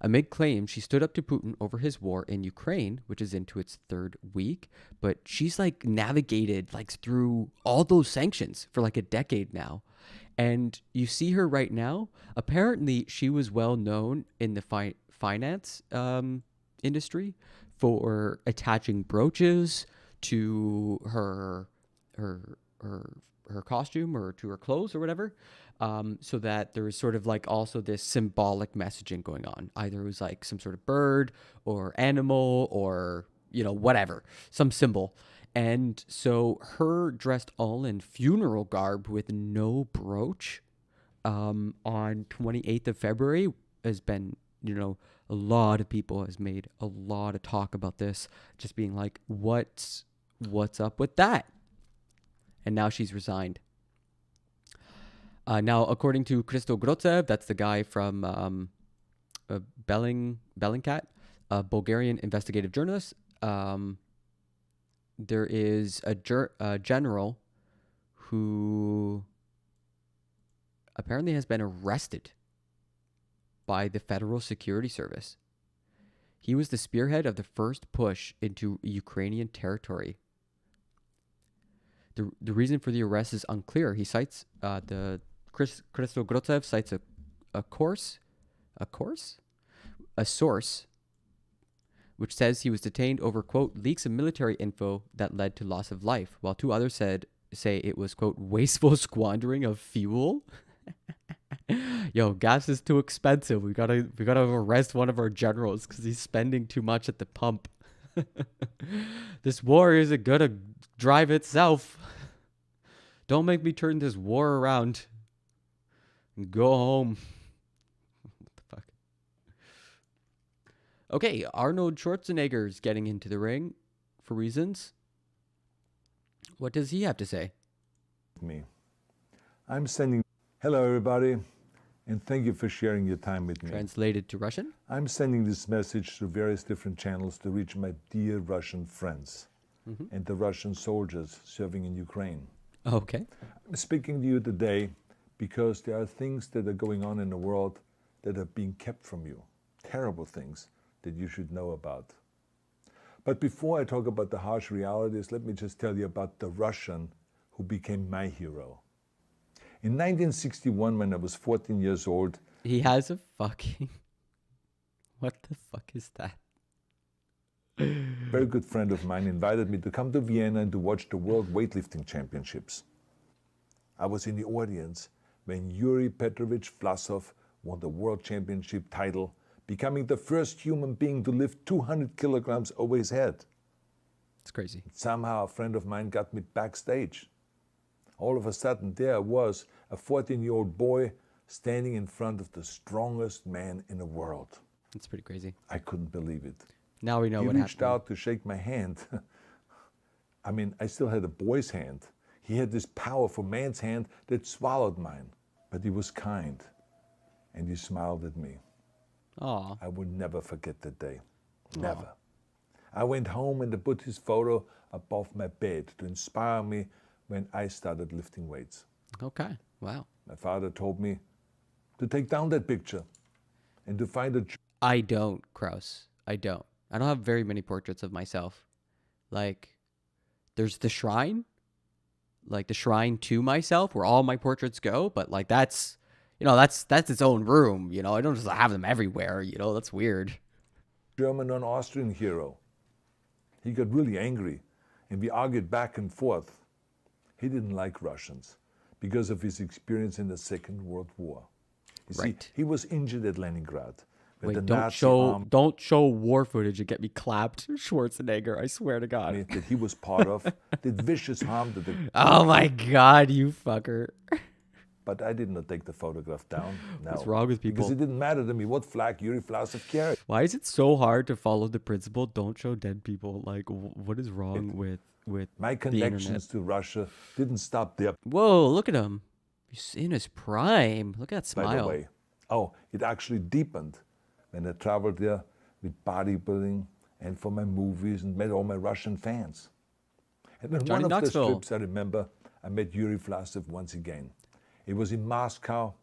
S1: amid claims she stood up to Putin over his war in Ukraine, which is into its third week. But she's navigated through all those sanctions for a decade now. And you see her right now. Apparently, she was well known in the finance industry for attaching brooches to her costume or to her clothes or whatever, so that there was sort of also this symbolic messaging going on. Either it was some sort of bird or animal or whatever, some symbol. And so her dressed all in funeral garb with no brooch on 28th of February has been, a lot of people has made a lot of talk about this, just being what's up with that? And now she's resigned. Now, according to Christo Grotsev, that's the guy from Bellingcat, a Bulgarian investigative journalist, there is a general who apparently has been arrested by the Federal Security Service. He was the spearhead of the first push into Ukrainian territory. The reason for the arrest is unclear. He cites Christo Grotsev cites a source, which says he was detained over, quote, leaks of military info that led to loss of life, while two others say it was, quote, wasteful squandering of fuel. Yo, gas is too expensive. We gotta arrest one of our generals because he's spending too much at the pump. This war isn't gonna drive itself. Don't make me turn this war around and go home. What the fuck? Okay, Arnold Schwarzenegger's getting into the ring for reasons. What does he have to say?
S21: I'm sending... Hello, everybody, and thank you for sharing your time with me.
S1: Translated to Russian?
S21: I'm sending this message through various different channels to reach my dear Russian friends and the Russian soldiers serving in Ukraine.
S1: Okay.
S21: I'm speaking to you today because there are things that are going on in the world that are being kept from you. Terrible things that you should know about. But before I talk about the harsh realities, let me just tell you about the Russian who became my hero. In 1961, when I was 14 years old...
S1: He has a fucking... What the fuck is that?
S21: A very good friend of mine invited me to come to Vienna and to watch the World Weightlifting Championships. I was in the audience when Yuri Petrovich Vlasov won the World Championship title, becoming the first human being to lift 200 kilograms over his head.
S1: It's crazy.
S21: Somehow a friend of mine got me backstage. All of a sudden, there was a 14-year-old boy standing in front of the strongest man in the world.
S1: It's pretty crazy.
S21: I couldn't believe it.
S1: Now we know
S21: he
S1: what happened.
S21: He reached out to shake my hand. I mean, I still had a boy's hand. He had this powerful man's hand that swallowed mine. But he was kind, and he smiled at me.
S1: Aww.
S21: I will never forget that day. Never. I went home and I put his photo above my bed to inspire me when I started lifting weights.
S1: Okay, wow.
S21: My father told me to take down that picture and to find a...
S1: I don't, Kraus. I don't. I don't have very many portraits of myself. Like, there's the shrine. Like, the shrine to myself where all my portraits go. But, like, that's, you know, that's its own room. You know, I don't just have them everywhere. You know, that's weird.
S21: German and Austrian hero. He got really angry, and we argued back and forth. He didn't like Russians because of his experience in the Second World War. You see, he was injured at Leningrad.
S1: Wait, don't show war footage and get me clapped, Schwarzenegger. I swear to God.
S21: That he was part of did vicious harm to the...
S1: Oh my God, you fucker.
S21: But I did not take the photograph down. No.
S1: What's wrong with people?
S21: Because it didn't matter to me what flag Yuri Vlasov carried.
S1: Why is it so hard to follow the principle, don't show dead people? Like, what is wrong with
S21: my connections to Russia didn't stop there.
S1: Whoa, look at him. He's in his prime. Look at that smile.
S21: By the way, it actually deepened when I traveled there with bodybuilding and for my movies and met all my Russian fans. And on one of the trips, I remember, I met Yuri Vlasov once again. It was in Moscow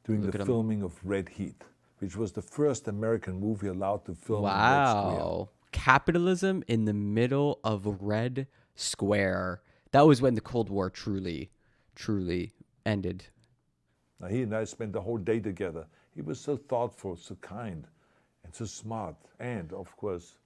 S21: during the filming of Red Heat, which was the first American movie allowed to film in Red Square.
S1: Capitalism in the middle of Red Square. That was when the Cold War truly ended.
S21: Now, he and I spent the whole day together. He was so thoughtful, so kind, and so smart, and of course,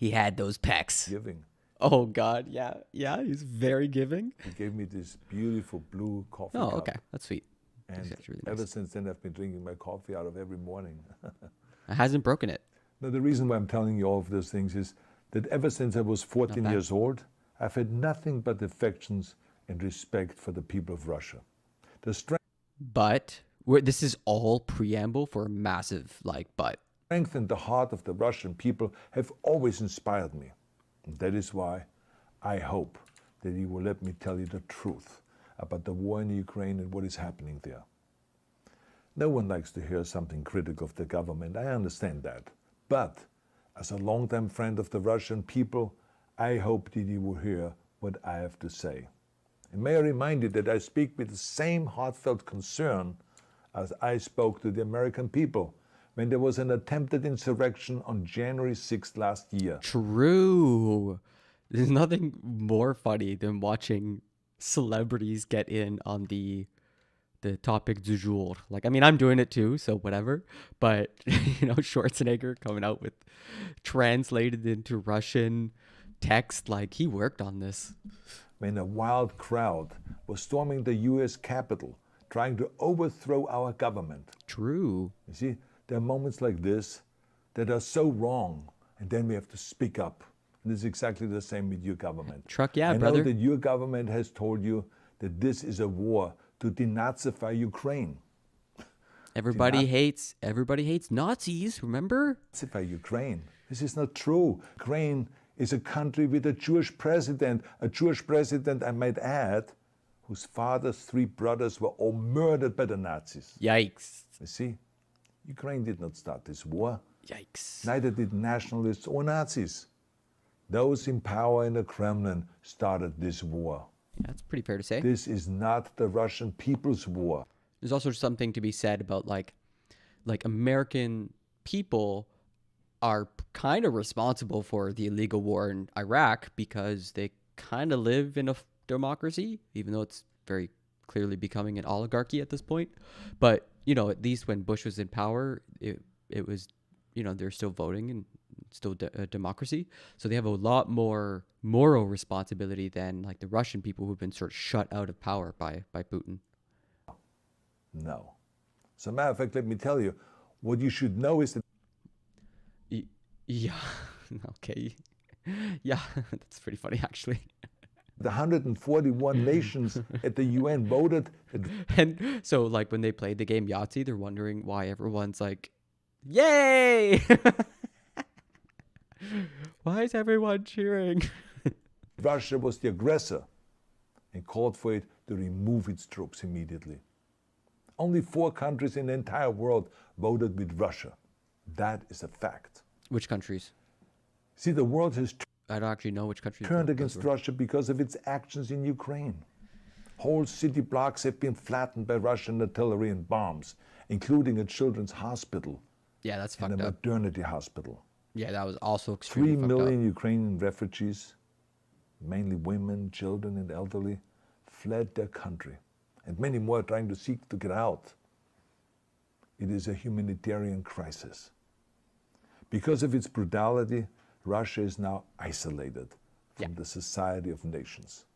S1: he had those pecs.
S21: Giving.
S1: Oh God, yeah, he's very giving.
S21: He gave me this beautiful blue coffee
S1: cup.
S21: Oh,
S1: okay, that's sweet.
S21: And
S1: that's really
S21: ever since then, I've been drinking my coffee out of every morning.
S1: It hasn't broken it.
S21: Now, the reason why I'm telling you all of those things is that ever since I was 14 years old, I've had nothing but affections and respect for the people of Russia.
S1: But this is all preamble for a massive, but.
S21: Strength and the heart of the Russian people have always inspired me. And that is why I hope that you will let me tell you the truth about the war in Ukraine and what is happening there. No one likes to hear something critical of the government. I understand that. But as a longtime friend of the Russian people, I hope that you will hear what I have to say. And may I remind you that I speak with the same heartfelt concern as I spoke to the American people when there was an attempted insurrection on January 6th last year.
S1: True. There's nothing more funny than watching celebrities get in on the topic du jour. I'm doing it too, so whatever. But, Schwarzenegger coming out with translated into Russian text, he worked on this.
S21: When a wild crowd was storming the U.S. Capitol, trying to overthrow our government.
S1: True.
S21: You see, there are moments like this that are so wrong, and then we have to speak up. And it's exactly the same with your government.
S1: Brother.
S21: I know that your government has told you that this is a war to denazify Ukraine.
S1: Everybody hates Nazis, remember?
S21: Denazify Ukraine. This is not true. Ukraine is a country with a Jewish president, I might add, whose father's 3 brothers were all murdered by the Nazis.
S1: Yikes.
S21: You see, Ukraine did not start this war.
S1: Yikes.
S21: Neither did nationalists or Nazis. Those in power in the Kremlin started this war.
S1: Yeah, that's pretty fair to say.
S21: This is not the Russian people's war.
S1: There's also something to be said about like American people are kind of responsible for the illegal war in Iraq because they kind of live in a democracy, even though it's very clearly becoming an oligarchy at this point. But, at least when Bush was in power, it was, they're still voting and still a democracy. So they have a lot more moral responsibility than the Russian people who've been sort of shut out of power by Putin.
S21: No. As a matter of fact, let me tell you, what you should know is that...
S1: Yeah, okay. Yeah, that's pretty funny, actually.
S21: The 141 nations at the UN voted.
S1: And so, like, when they played the game Yahtzee, they're wondering why everyone's like, yay! Why is everyone cheering?
S21: Russia was the aggressor and called for it to remove its troops immediately. Only 4 countries in the entire world voted with Russia. That is a fact.
S1: Which countries?
S21: See, the world has
S1: I don't actually know which countries
S21: turned against Russia because of its actions in Ukraine. Whole city blocks have been flattened by Russian artillery and bombs, including a children's hospital.
S1: Yeah, that's
S21: and
S1: fucked
S21: a
S1: up.
S21: maternity hospital.
S1: Yeah, that was also extremely
S21: 3
S1: fucked up.
S21: million Ukrainian refugees, mainly women, children, and elderly, fled their country, and many more are trying to seek to get out. It is a humanitarian crisis. Because of its brutality, Russia is now isolated from the society of nations.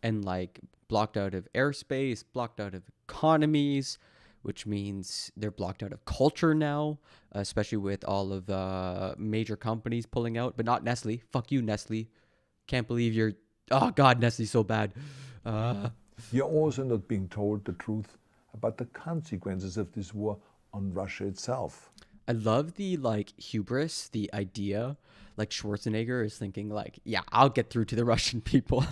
S1: And like blocked out of airspace, blocked out of economies, which means they're blocked out of culture now, especially with all of the major companies pulling out, but not Nestle. Fuck you, Nestle. Can't believe you're... Oh, God, Nestle's so bad.
S21: You're also not being told the truth about the consequences of this war on Russia itself.
S1: I love the, like, hubris, the idea. Like, Schwarzenegger is thinking, like, yeah, I'll get through to the Russian people.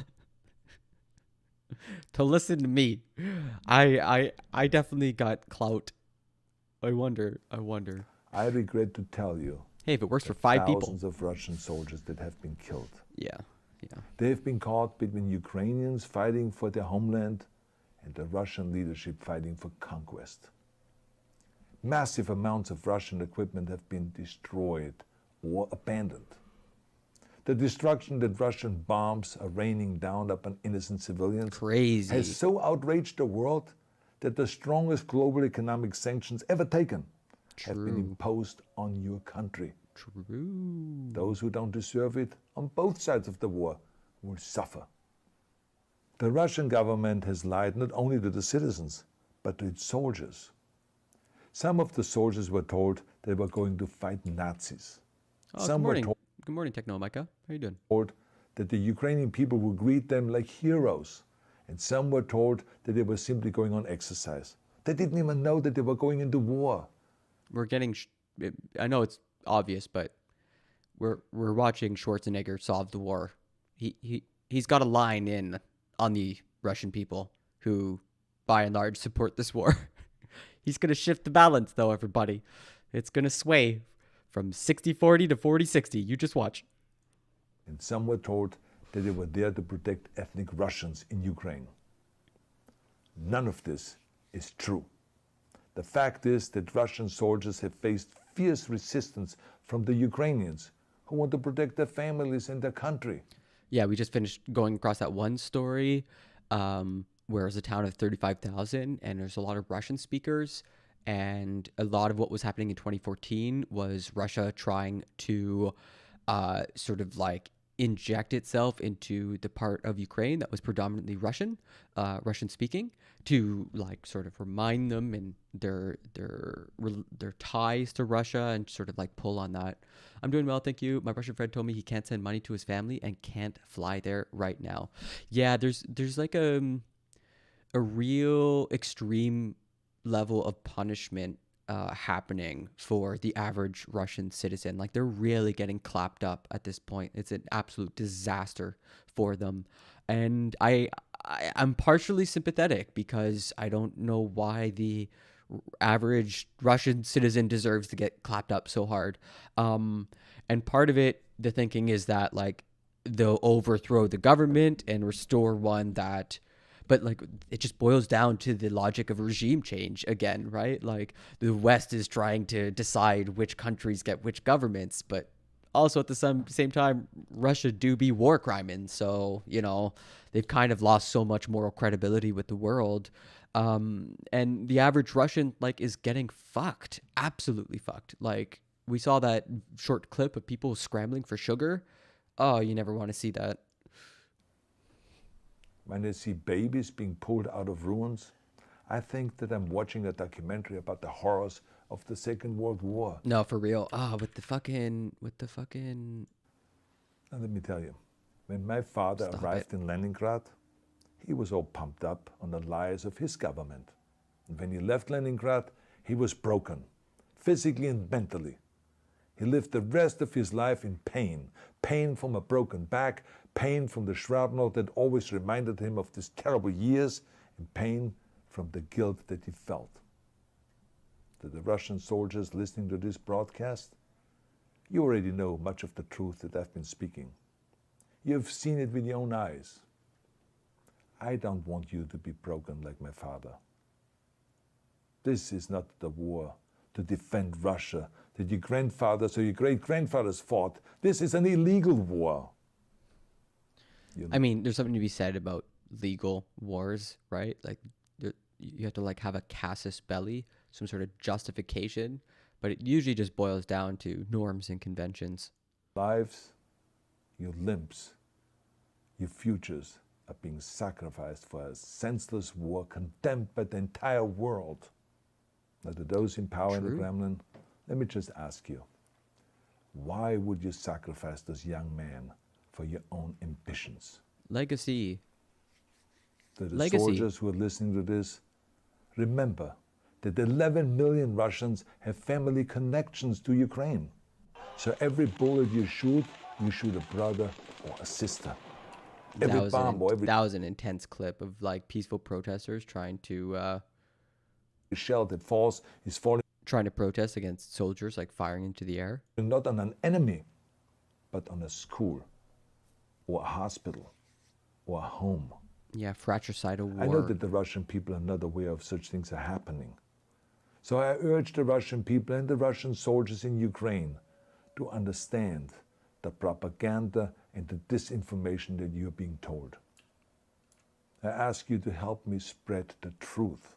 S1: To listen to me. I definitely got clout. I wonder.
S21: I regret to tell you.
S1: Hey, if it works for 5 people.
S21: Thousands of Russian soldiers that have been killed.
S1: Yeah.
S21: They've been caught between Ukrainians fighting for their homeland and the Russian leadership fighting for conquest. Massive amounts of Russian equipment have been destroyed or abandoned. The destruction that Russian bombs are raining down upon innocent civilians has so outraged the world that the strongest global economic sanctions ever taken have been imposed on your country. Those who don't deserve it on both sides of the war will suffer. The Russian government has lied not only to the citizens, but to its soldiers. Some of the soldiers were told they were going to fight Nazis.
S1: Some were told, good morning, Techno Micah. How you doing?
S21: Told that the Ukrainian people would greet them like heroes. And some were told that they were simply going on exercise. They didn't even know that they were going into war.
S1: We're getting... I know it's obvious, but we're watching Schwarzenegger solve the war. He's got a line in on the Russian people who, by and large, support this war. He's going to shift the balance, though, everybody. It's going to sway from 60-40 to 40-60. You just watch.
S21: And some were told that they were there to protect ethnic Russians in Ukraine. None of this is true. The fact is that Russian soldiers have faced fierce resistance from the Ukrainians who want to protect their families and their country.
S1: Yeah, we just finished going across that one story where it's a town of 35,000 and there's a lot of Russian speakers. And a lot of what was happening in 2014 was Russia trying to sort of like inject itself into the part of Ukraine that was predominantly Russian speaking, to like sort of remind them and their ties to Russia and sort of like pull on that. I'm doing well, thank you. My Russian friend told me he can't send money to his family and can't fly there right now. Yeah, there's like a real extreme level of punishment happening for the average Russian citizen. Like, they're really getting clapped up at this point. It's an absolute disaster for them. And I'm partially sympathetic because I don't know why the average Russian citizen deserves to get clapped up so hard. And part of it, the thinking is that like they'll overthrow the government and restore one that... But like, it just boils down to the logic of regime change again, right? Like, the West is trying to decide which countries get which governments, but also at the same time, Russia do be war crimin'. So, you know, they've kind of lost so much moral credibility with the world. And the average Russian, like, is getting fucked, absolutely fucked. Like, we saw that short clip of people scrambling for sugar. Oh, you never want to see that.
S21: When they see babies being pulled out of ruins, I think that I'm watching a documentary about the horrors of the Second World War.
S1: No, for real. With the fucking.
S21: Now, let me tell you, when my father arrived in Leningrad, he was all pumped up on the lies of his government. And when he left Leningrad, he was broken, physically and mentally. He lived the rest of his life in pain. Pain from a broken back, pain from the shrapnel that always reminded him of these terrible years, and pain from the guilt that he felt. To the Russian soldiers listening to this broadcast, you already know much of the truth that I've been speaking. You've seen it with your own eyes. I don't want you to be broken like my father. This is not the war to defend Russia that your grandfathers or your great-grandfathers fought. This is an illegal war.
S1: I mean, there's something to be said about legal wars, right? Like, you have to like have a casus belli, some sort of justification, but it usually just boils down to norms and conventions.
S21: Lives, your limbs, your futures are being sacrificed for a senseless war condemned by the entire world. Now, to those in power in the Kremlin, let me just ask you, why would you sacrifice those young men for your own ambitions?
S1: Legacy.
S21: To the soldiers who are listening to this, remember that 11 million Russians have family connections to Ukraine. So every bullet you shoot a brother or a sister. Every bomb or every...
S1: That was an intense clip of like peaceful protesters trying to...
S21: shell that falls is falling...
S1: Trying to protest against soldiers, like firing into the air.
S21: Not on an enemy, but on a school, or a hospital, or a home.
S1: Yeah, fratricidal war.
S21: I know that the Russian people are not aware of such things are happening. So I urge the Russian people and the Russian soldiers in Ukraine to understand the propaganda and the disinformation that you're being told. I ask you to help me spread the truth.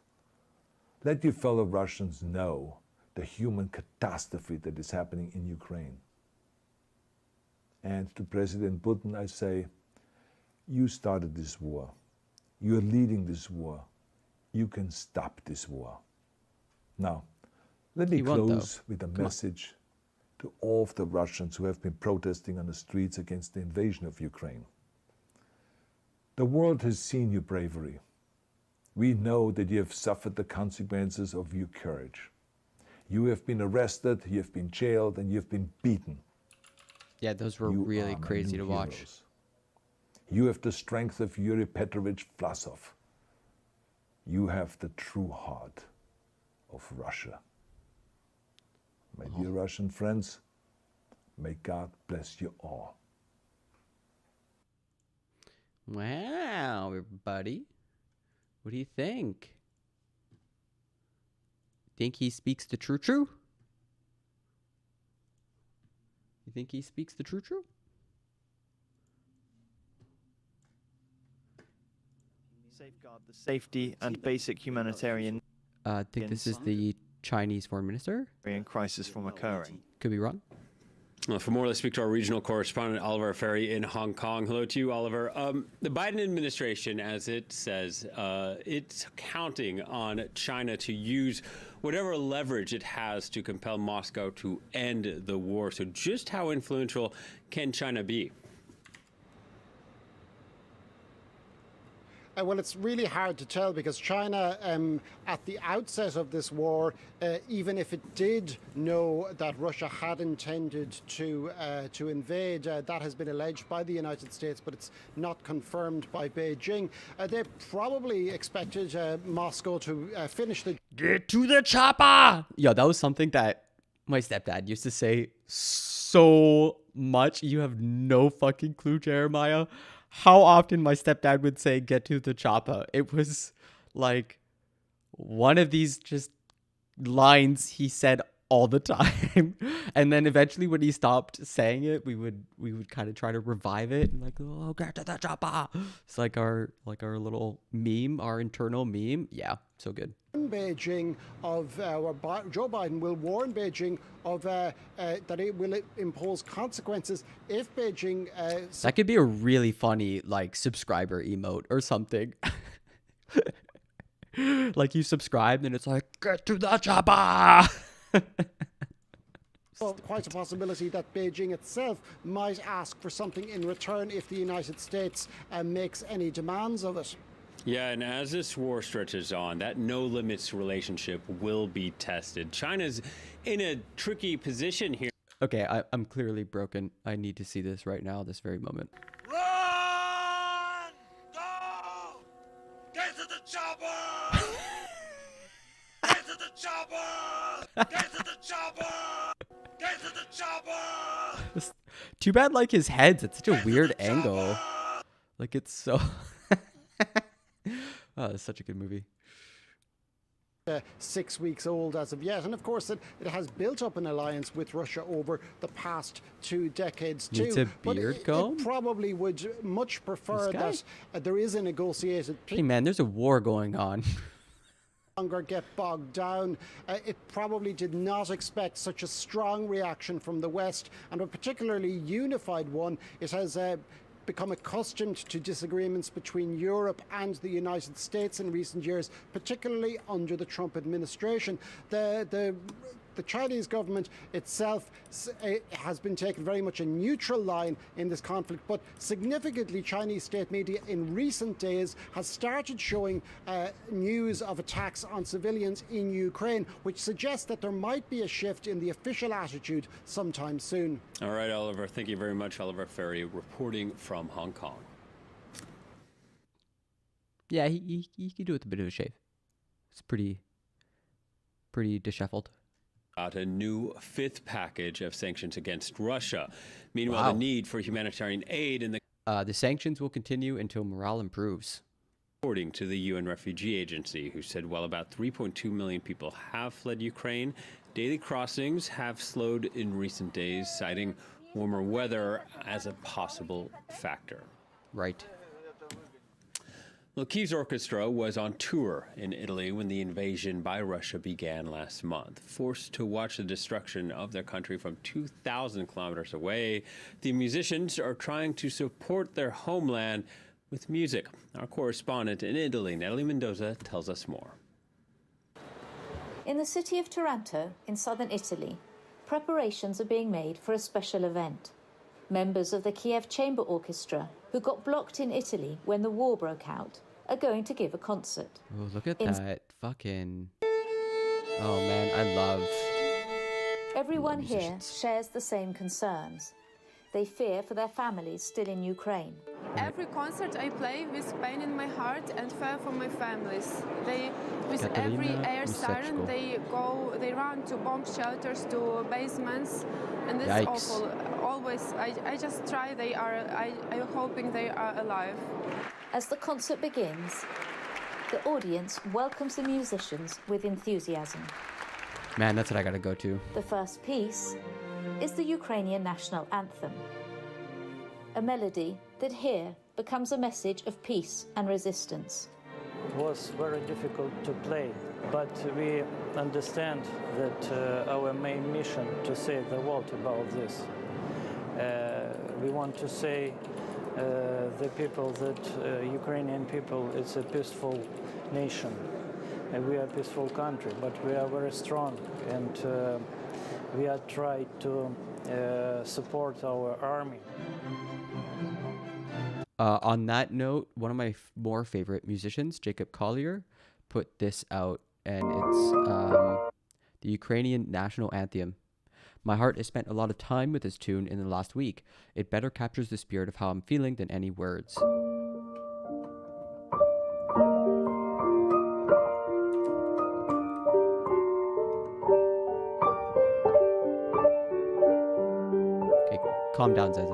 S21: Let your fellow Russians know the human catastrophe that is happening in Ukraine. And to President Putin, I say, you started this war. You're leading this war. You can stop this war. Now, let me close with a message to all of the Russians who have been protesting on the streets against the invasion of Ukraine. The world has seen your bravery. We know that you have suffered the consequences of your courage. You have been arrested, you have been jailed, and you have been beaten.
S1: Yeah, those were really crazy to watch.
S21: Heroes. You have the strength of Yuri Petrovich Vlasov. You have the true heart of Russia. My dear Russian friends, may God bless you all.
S1: Wow, everybody. What do you think? Think he speaks the true? You think he speaks the true?
S2: Safeguard the safety and basic humanitarian.
S1: I think this is the Chinese foreign minister.
S2: Crisis from occurring.
S1: Could be wrong.
S22: Well, for more, let's speak to our regional correspondent, Oliver Ferry in Hong Kong. Hello to you, Oliver. The Biden administration, as it says, it's counting on China to use whatever leverage it has to compel Moscow to end the war. So just how influential can China be?
S23: Well, it's really hard to tell because China, at the outset of this war, even if it did know that Russia had intended to invade, that has been alleged by the United States, but it's not confirmed by Beijing. They probably expected Moscow to finish the...
S1: Get to the chopper! Yo, that was something that my stepdad used to say so much. You have no fucking clue, Jeremiah. How often my stepdad would say, get to the chopper. It was like one of these just lines he said all the time. And then eventually when he stopped saying it, we would kind of try to revive it. And like, oh, get to the chopper. It's like our little meme, our internal meme. Yeah, so good.
S23: Beijing of Joe Biden will warn Beijing of that it will impose consequences if Beijing.
S1: That could be a really funny like subscriber emote or something. Like you subscribed and it's like, get to the chopper.
S23: Well, quite a possibility that Beijing itself might ask for something in return if the United States makes any demands of it.
S22: Yeah, and as this war stretches on, that no-limits relationship will be tested. China's in a tricky position here.
S1: Okay, I'm clearly broken. I need to see this right now, this very moment.
S4: Run! Go! Get to the chopper! Get to the chopper! Get to the chopper! Get to the chopper!
S1: Too bad, like, his head's at such a weird angle. Like, it's so... Oh, it's such a good movie.
S23: 6 weeks old as of yet, and of course it has built up an alliance with Russia over the past 2 decades too.
S1: It's a
S23: but
S1: beard comb?
S23: it probably would much prefer that there is a negotiated peace.
S1: Hey man, there's a war going on.
S23: Longer get bogged down. It probably did not expect such a strong reaction from the West, and a particularly unified one. It has become accustomed to disagreements between Europe and the United States in recent years, particularly under the Trump administration. The Chinese government itself has been taking very much a neutral line in this conflict, but significantly Chinese state media in recent days has started showing news of attacks on civilians in Ukraine, which suggests that there might be a shift in the official attitude sometime soon.
S22: All right, Oliver, thank you very much. Oliver Ferry reporting from Hong Kong.
S1: Yeah, he could do it with a bit of a shave. It's pretty disheveled.
S22: Out a new 5th package of sanctions against Russia. Meanwhile, the need for humanitarian aid in
S1: the sanctions will continue until morale improves.
S22: According to the UN Refugee Agency, who said while about 3.2 million people have fled Ukraine, daily crossings have slowed in recent days, citing warmer weather as a possible factor.
S1: Right.
S22: Well, Kyiv's orchestra was on tour in Italy when the invasion by Russia began last month. Forced to watch the destruction of their country from 2,000 kilometers away, the musicians are trying to support their homeland with music. Our correspondent in Italy, Natalie Mendoza, tells us more.
S5: In the city of Taranto, in southern Italy, preparations are being made for a special event. Members of the Kiev Chamber Orchestra, who got blocked in Italy when the war broke out, are going to give a concert.
S1: Oh, look at that fucking... Oh man, I love...
S5: Everyone here shares the same concerns. They fear for their families still in Ukraine.
S6: Every concert I play with pain in my heart and fear for my families. With every air siren, they run to bomb shelters, to basements, and this is awful. Always, I just try. I'm hoping they are alive.
S5: As the concert begins, the audience welcomes the musicians with enthusiasm.
S1: Man, that's what I gotta go to.
S5: The first piece is the Ukrainian national anthem, a melody that here becomes a message of peace and resistance.
S24: It was very difficult to play, but we understand that our main mission to save the world about this. We want to say the people that Ukrainian people, it's a peaceful nation. We are a peaceful country, but we are very strong, and we are trying to support our army.
S1: On that note, one of my more favorite musicians, Jacob Collier, put this out, and it's the Ukrainian national anthem. My heart has spent a lot of time with this tune in the last week. It better captures the spirit of how I'm feeling than any words. Okay, calm down, Zed.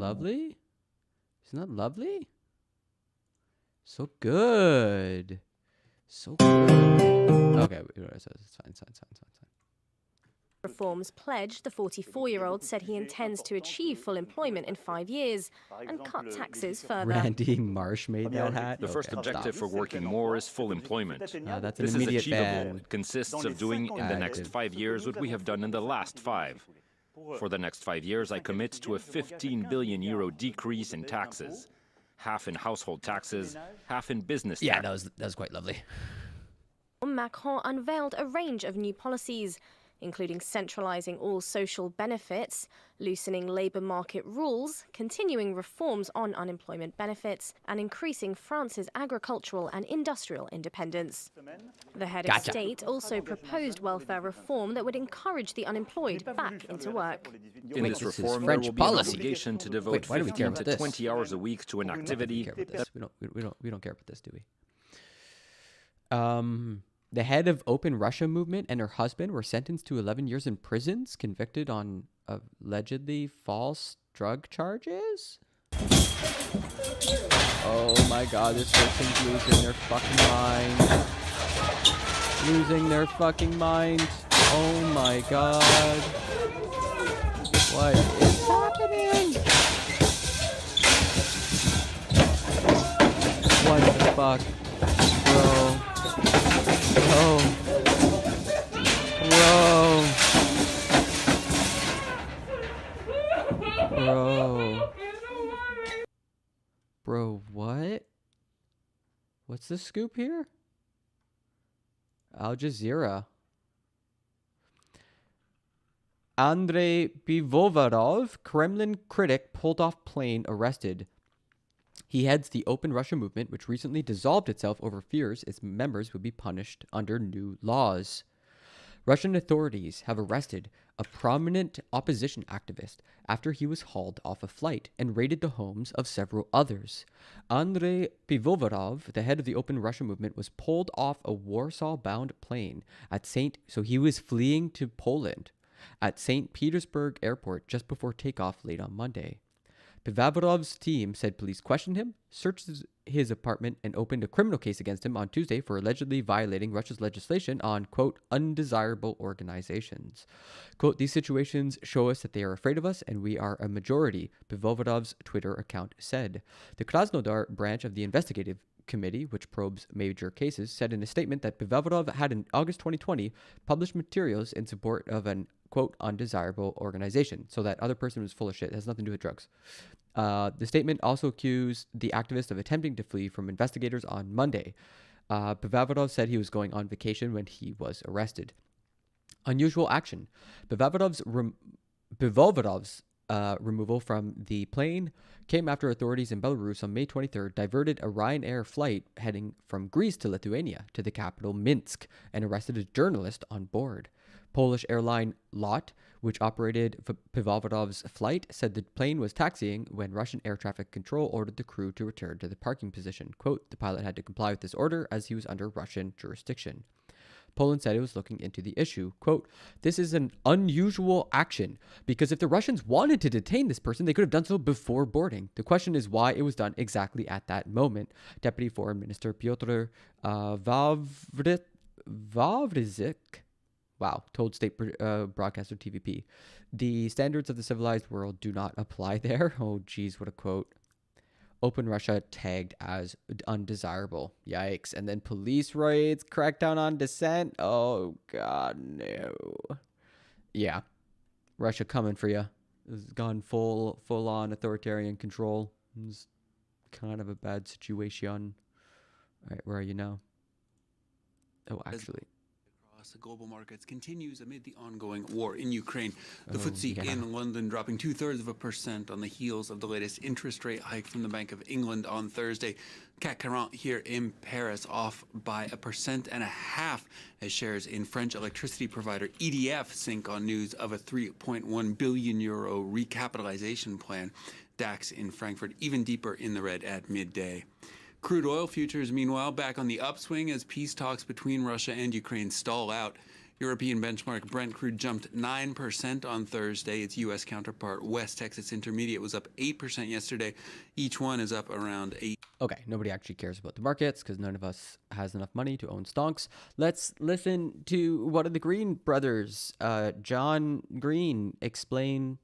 S1: lovely? Isn't that lovely? So good. So good. Okay, it's fine.
S3: Reforms pledged, the 44-year-old said he intends to achieve full employment in 5 years and cut taxes further.
S1: Randy Marsh made that hat.
S7: The first objective for working more is full employment.
S1: That's an
S7: This
S1: immediate
S7: is achievable.
S1: ban.
S7: It consists of doing in the next 5 years what we have done in the last 5. For the next 5 years, I commit to a 15 billion euro decrease in taxes. Half in household taxes, half in business taxes.
S1: Yeah, that was quite lovely.
S3: Macron unveiled a range of new policies, including centralising all social benefits, loosening labour market rules, continuing reforms on unemployment benefits, and increasing France's agricultural and industrial independence. The head of state also proposed welfare reform that would encourage the unemployed back into work.
S7: In this reform, there will be an obligation to devote 15 to 20 hours a week to an activity.
S1: We don't care about this, do we? The head of Open Russia movement and her husband were sentenced to 11 years in prisons, convicted on allegedly false drug charges. Oh my God, this person's losing their fucking mind. Losing their fucking mind. Oh my God. What is happening? What the fuck? Bro. Bro, what? What's the scoop here? Al Jazeera. Andrei Pivovarov, Kremlin critic, pulled off plane, arrested. He heads the Open Russia movement, which recently dissolved itself over fears its members would be punished under new laws. Russian authorities have arrested a prominent opposition activist after he was hauled off a flight and raided the homes of several others. Andrei Pivovarov, the head of the Open Russia movement, was pulled off a Warsaw-bound plane so he was fleeing to Poland at St. Petersburg Airport just before takeoff late on Monday. Pivovarov's team said police questioned him, searched his apartment, and opened a criminal case against him on Tuesday for allegedly violating Russia's legislation on, quote, undesirable organizations. Quote, these situations show us that they are afraid of us and we are a majority, Pivovarov's Twitter account said. The Krasnodar branch of the investigative committee, which probes major cases, said in a statement that Pivovarov had in August 2020 published materials in support of an, quote, undesirable organization. So that other person was full of shit. It has nothing to do with drugs. The statement also accused the activist of attempting to flee from investigators on Monday. Pivovarov said he was going on vacation when he was arrested. Unusual action. Pivovarov's removal from the plane came after authorities in Belarus on May 23rd diverted a Ryanair flight heading from Greece to Lithuania to the capital Minsk and arrested a journalist on board. Polish airline LOT, which operated Pivovarov's flight, said the plane was taxiing when Russian air traffic control ordered the crew to return to the parking position. Quote, the pilot had to comply with this order as he was under Russian jurisdiction. Poland said it was looking into the issue. Quote, this is an unusual action because if the Russians wanted to detain this person, they could have done so before boarding. The question is why it was done exactly at that moment. Deputy Foreign Minister Piotr Wawrzyk, told state broadcaster TVP. The standards of the civilized world do not apply there. Oh, geez, what a quote. Open Russia tagged as undesirable. Yikes. And then police raids, crackdown on dissent. Oh, God, no. Yeah. Russia coming for you. It's gone full on authoritarian control. It's kind of a bad situation. All right, where are you now? Oh, actually.
S8: The global markets continues amid the ongoing war in Ukraine. The FTSE in London dropping 0.2% on the heels of the latest interest rate hike from the Bank of England on Thursday. CAC 40 here in Paris off by 1.5% as shares in French electricity provider EDF sink on news of a 3.1 billion euro recapitalization plan. DAX in Frankfurt even deeper in the red at midday. Crude oil futures, meanwhile, back on the upswing as peace talks between Russia and Ukraine stall out. European benchmark Brent crude jumped 9% on Thursday. Its U.S. counterpart, West Texas Intermediate, was up 8% yesterday. Each one is up around 8.
S1: Okay, nobody actually cares about the markets because none of us has enough money to own stonks. Let's listen to one of the Green brothers, John Green, explain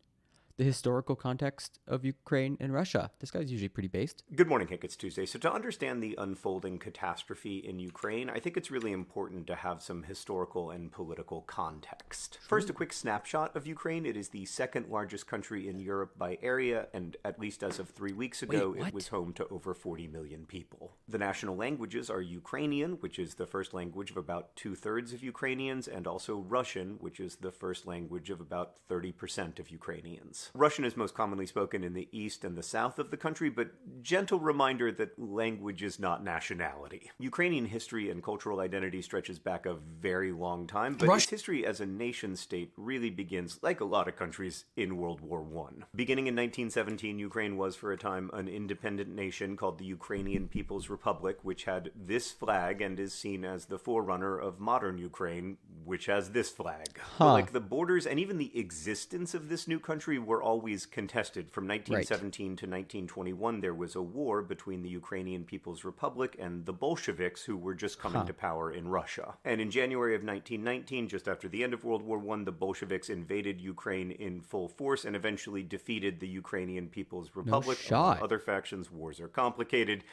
S1: the historical context of Ukraine and Russia. This guy's usually pretty based.
S9: Good morning, Hank. It's Tuesday. So to understand the unfolding catastrophe in Ukraine, I think it's really important to have some historical and political context. First, a quick snapshot of Ukraine. It is the second largest country in Europe by area, and at least as of 3 weeks ago, it was home to over 40 million people. The national languages are Ukrainian, which is the first language of about 2/3 of Ukrainians, and also Russian, which is the first language of about 30% of Ukrainians. Russian is most commonly spoken in the east and the south of the country, but gentle reminder that language is not nationality. Ukrainian history and cultural identity stretches back a very long time, but its history as a nation-state really begins, like a lot of countries, in World War I. Beginning in 1917, Ukraine was for a time an independent nation called the Ukrainian People's Republic, which had this flag and is seen as the forerunner of modern Ukraine, which has this flag. But like the borders and even the existence of this new country were always contested. From 1917 to 1921, there was a war between the Ukrainian People's Republic and the Bolsheviks, who were just coming to power in Russia. And in January of 1919, just after the end of World War I, the Bolsheviks invaded Ukraine in full force and eventually defeated the Ukrainian People's Republic. Among other factions, wars are complicated.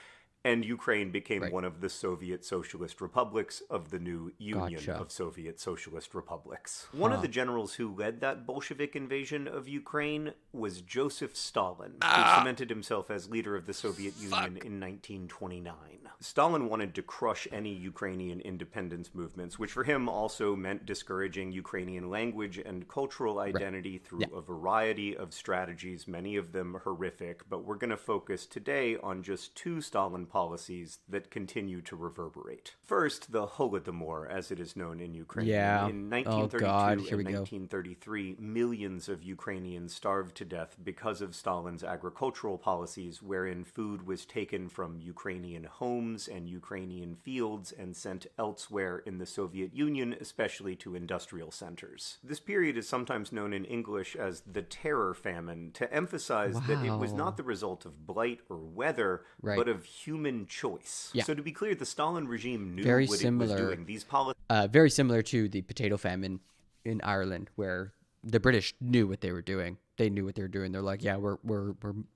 S9: And Ukraine became one of the Soviet Socialist Republics of the new Union of Soviet Socialist Republics. One of the generals who led that Bolshevik invasion of Ukraine was Joseph Stalin, who cemented himself as leader of the Soviet Union in 1929. Stalin wanted to crush any Ukrainian independence movements, which for him also meant discouraging Ukrainian language and cultural identity through a variety of strategies, many of them horrific, but we're going to focus today on just two Stalin policies that continue to reverberate. First, the Holodomor, as it is known in Ukraine. In 1932 and 1933, millions of Ukrainians starved to death because of Stalin's agricultural policies, wherein food was taken from Ukrainian homes and Ukrainian fields and sent elsewhere in the Soviet Union, especially to industrial centers. This period is sometimes known in English as the Terror Famine, to emphasize that it was not the result of blight or weather, but of human choice. So to be clear, the Stalin regime knew what it was doing. These
S1: very similar to the potato famine in Ireland, where the British knew what they were doing. They knew what they were doing. They're like, yeah, we're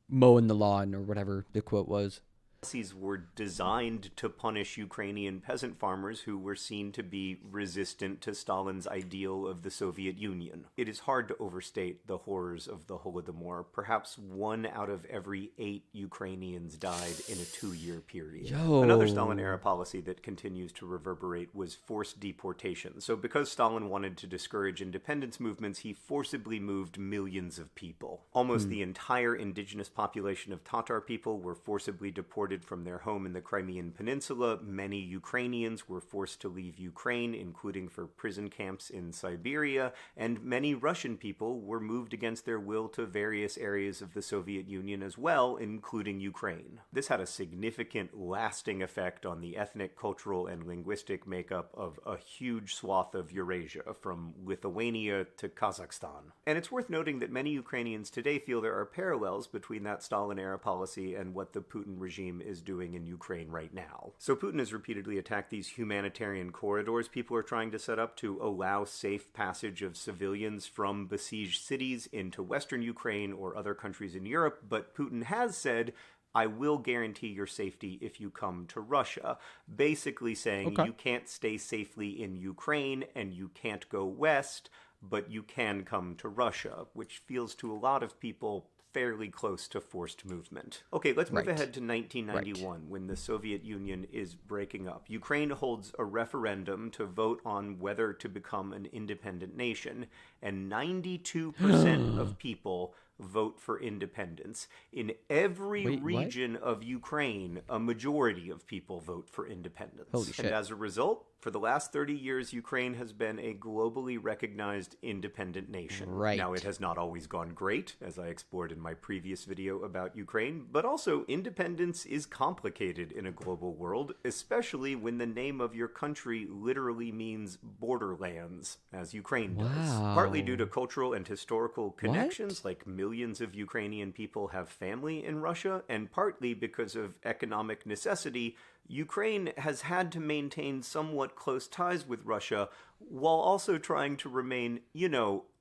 S1: mowing the lawn, or whatever the quote was.
S9: Policies were designed to punish Ukrainian peasant farmers who were seen to be resistant to Stalin's ideal of the Soviet Union. It is hard to overstate the horrors of the Holodomor. Perhaps 1 out of every 8 Ukrainians died in a 2-year period. Another Stalin-era policy that continues to reverberate was forced deportation. So because Stalin wanted to discourage independence movements, he forcibly moved millions of people. Almost the entire indigenous population of Tatar people were forcibly deported from their home in the Crimean Peninsula. Many Ukrainians were forced to leave Ukraine, including for prison camps in Siberia, and many Russian people were moved against their will to various areas of the Soviet Union as well, including Ukraine. This had a significant, lasting effect on the ethnic, cultural, and linguistic makeup of a huge swath of Eurasia, from Lithuania to Kazakhstan. And it's worth noting that many Ukrainians today feel there are parallels between that Stalin-era policy and what the Putin regime is doing in Ukraine right now. So Putin has repeatedly attacked these humanitarian corridors people are trying to set up to allow safe passage of civilians from besieged cities into Western Ukraine or other countries in Europe, but Putin has said, I will guarantee your safety if you come to Russia, basically saying you can't stay safely in Ukraine and you can't go west, but you can come to Russia, which feels to a lot of people fairly close to forced movement. Okay, let's move ahead to 1991, when the Soviet Union is breaking up. Ukraine holds a referendum to vote on whether to become an independent nation, and 92% of people vote for independence. In every region of Ukraine, a majority of people vote for independence.
S1: Holy shit.
S9: And as a result, for the last 30 years, Ukraine has been a globally recognized independent nation.
S1: Right.
S9: Now, it has not always gone great, as I explored in my previous video about Ukraine, but also independence is complicated in a global world, especially when the name of your country literally means borderlands, as Ukraine does.
S1: Wow.
S9: Partly due to cultural and historical connections, like millions of Ukrainian people have family in Russia, and partly because of economic necessity, Ukraine has had to maintain somewhat close ties with Russia while also trying to remain,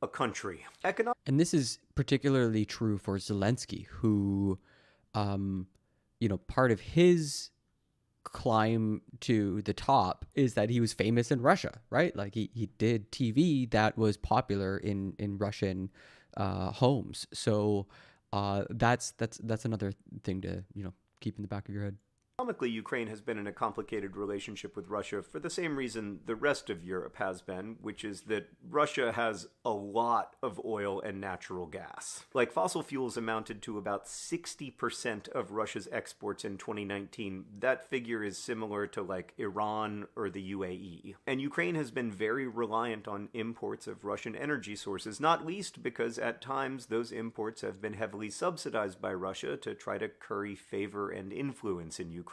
S9: a country.
S1: And this is particularly true for Zelenskyy, who, part of his climb to the top is that he was famous in Russia, right? Like he did TV that was popular in Russian homes. So that's another thing to, keep in the back of your head.
S9: Economically, Ukraine has been in a complicated relationship with Russia for the same reason the rest of Europe has been, which is that Russia has a lot of oil and natural gas. Like, fossil fuels amounted to about 60% of Russia's exports in 2019. That figure is similar to, like, Iran or the UAE. And Ukraine has been very reliant on imports of Russian energy sources, not least because at times those imports have been heavily subsidized by Russia to try to curry favor and influence in Ukraine.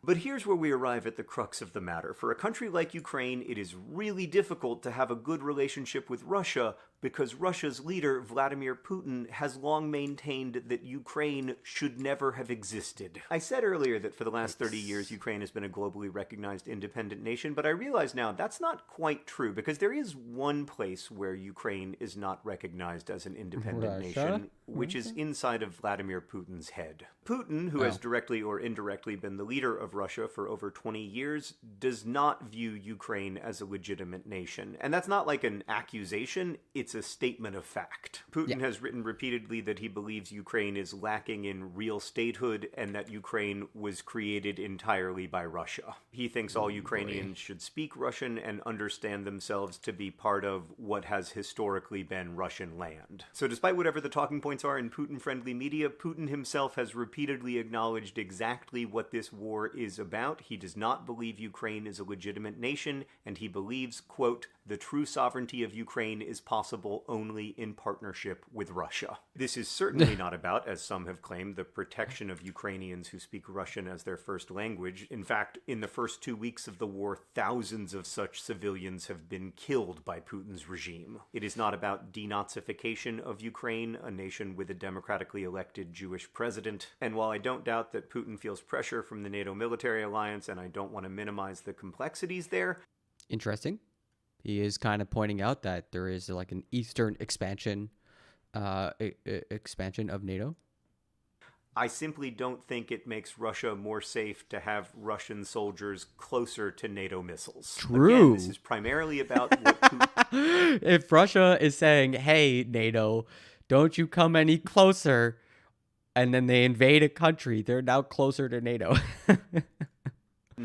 S9: But here's where we arrive at the crux of the matter. For a country like Ukraine, it is really difficult to have a good relationship with Russia because Russia's leader, Vladimir Putin, has long maintained that Ukraine should never have existed. I said earlier that for the last 30 years, Ukraine has been a globally recognized independent nation, but I realize now that's not quite true because there is one place where Ukraine is not recognized as an independent nation, which is inside of Vladimir Putin's head. Putin, who has directly or indirectly been the leader of Russia for over 20 years, does not view Ukraine as a legitimate nation. And that's not like an accusation, it's a statement of fact. Putin has written repeatedly that he believes Ukraine is lacking in real statehood and that Ukraine was created entirely by Russia. He thinks all Ukrainians should speak Russian and understand themselves to be part of what has historically been Russian land. So despite whatever the talking points are in Putin-friendly media, Putin himself has repeatedly acknowledged exactly what this war is about. He does not believe Ukraine is a legitimate nation, and he believes, quote, the true sovereignty of Ukraine is possible only in partnership with Russia. This is certainly not about, as some have claimed, the protection of Ukrainians who speak Russian as their first language. In fact, in the first 2 weeks of the war, thousands of such civilians have been killed by Putin's regime. It is not about denazification of Ukraine, a nation with a democratically elected Jewish president. And while I don't doubt that Putin feels pressure from the NATO military alliance, and I don't want to minimize the complexities there.
S1: Interesting. He is kind of pointing out that there is like an eastern expansion of NATO.
S9: I simply don't think it makes Russia more safe to have Russian soldiers closer to NATO missiles.
S1: True.
S9: Again, this is primarily about what Putin...
S1: If Russia is saying, hey, NATO, don't you come any closer, and then they invade a country, they're now closer to NATO.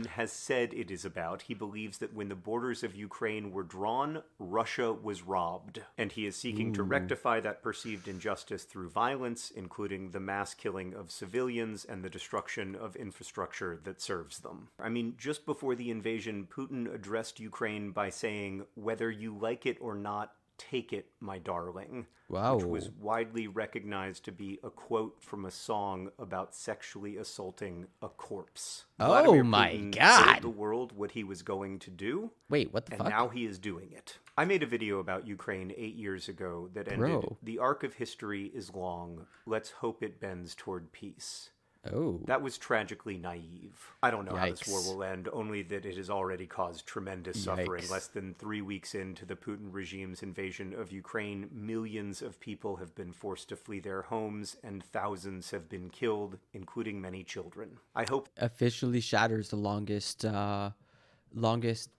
S9: has said it is about. He believes that when the borders of Ukraine were drawn, Russia was robbed. And he is seeking to rectify that perceived injustice through violence, including the mass killing of civilians and the destruction of infrastructure that serves them. I mean, just before the invasion, Putin addressed Ukraine by saying, whether you like it or not, take it, my darling.
S1: Wow.
S9: Which was widely recognized to be a quote from a song about sexually assaulting a corpse.
S1: Oh
S9: Vladimir
S1: my
S9: Putin
S1: God.
S9: told the world what he was going to do.
S1: Wait, what the
S9: fuck? And now he is doing it. I made a video about Ukraine 8 years ago that ended, the arc of history is long. Let's hope it bends toward peace.
S1: Oh.
S9: That was tragically naive. I don't know how this
S1: Yikes.
S9: war will end, only that it has already caused tremendous suffering. Less than 3 weeks into the Putin regime's invasion of Ukraine, millions of people have been forced to flee their homes, and thousands have been killed, including many children. I hope
S1: Officially shatters the longest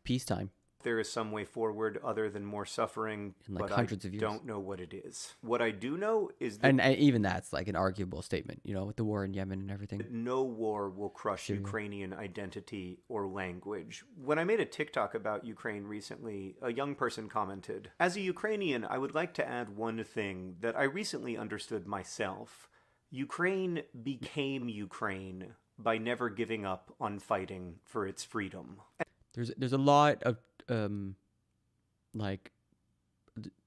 S1: peacetime
S9: There is some way forward other than more suffering,
S1: like
S9: but
S1: hundreds of years.
S9: Don't know what it is. What I do know is that...
S1: And even that's like an arguable statement, you know, with the war in Yemen and everything.
S9: No war will crush Ukrainian identity or language. When I made a TikTok about Ukraine recently, a young person commented, "As a Ukrainian, I would like to add one thing that I recently understood myself. Ukraine became Ukraine by never giving up on fighting for its freedom."
S1: There's a lot of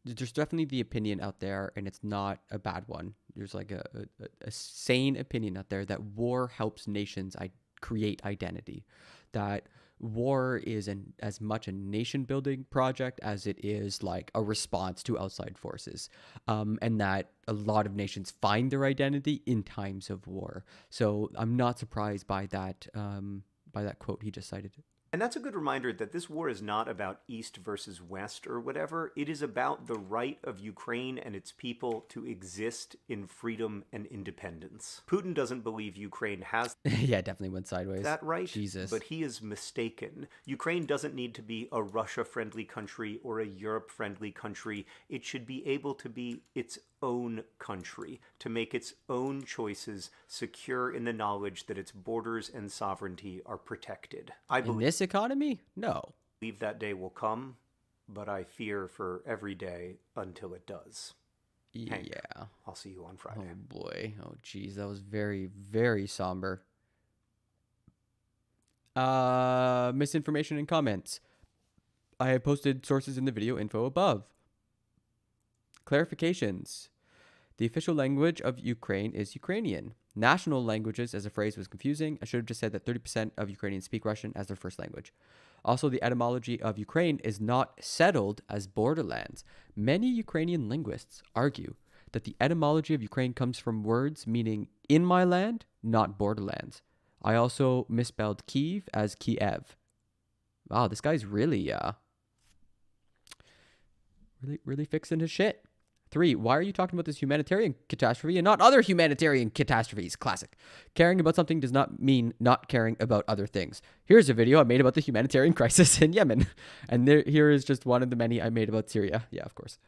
S1: there's definitely the opinion out there, and it's not a bad one. There's like a sane opinion out there that war helps nations create identity, that war is as much a nation building project as it is like a response to outside forces, and that a lot of nations find their identity in times of war. So I'm not surprised by that quote he just cited.
S9: And that's a good reminder that this war is not about East versus West or whatever. It is about the right of Ukraine and its people to exist in freedom and independence. Putin doesn't believe Ukraine has
S1: yeah, definitely went sideways.
S9: That right,
S1: Jesus.
S9: But he is mistaken. Ukraine doesn't need to be a Russia-friendly country or a Europe-friendly country. It should be able to be its own country, to make its own choices, secure in the knowledge that its borders and sovereignty are protected. I believe
S1: in this economy? No.
S9: I believe that day will come, but I fear for every day until it does. Hank,
S1: yeah.
S9: I'll see you on Friday.
S1: Oh boy. Oh geez, that was very, very somber. Misinformation in comments. I have posted sources in the video info above. Clarifications. The official language of Ukraine is Ukrainian. National languages as a phrase was confusing. I should have just said that 30% of Ukrainians speak Russian as their first language. Also, the etymology of Ukraine is not settled as borderlands. Many Ukrainian linguists argue that the etymology of Ukraine comes from words meaning in my land, not borderlands. I also misspelled Kiev as Kiev. Wow, this guy's really fixing his shit. 3, why are you talking about this humanitarian catastrophe and not other humanitarian catastrophes? Classic. Caring about something does not mean not caring about other things. Here's a video I made about the humanitarian crisis in Yemen. And here is just one of the many I made about Syria. Yeah, of course.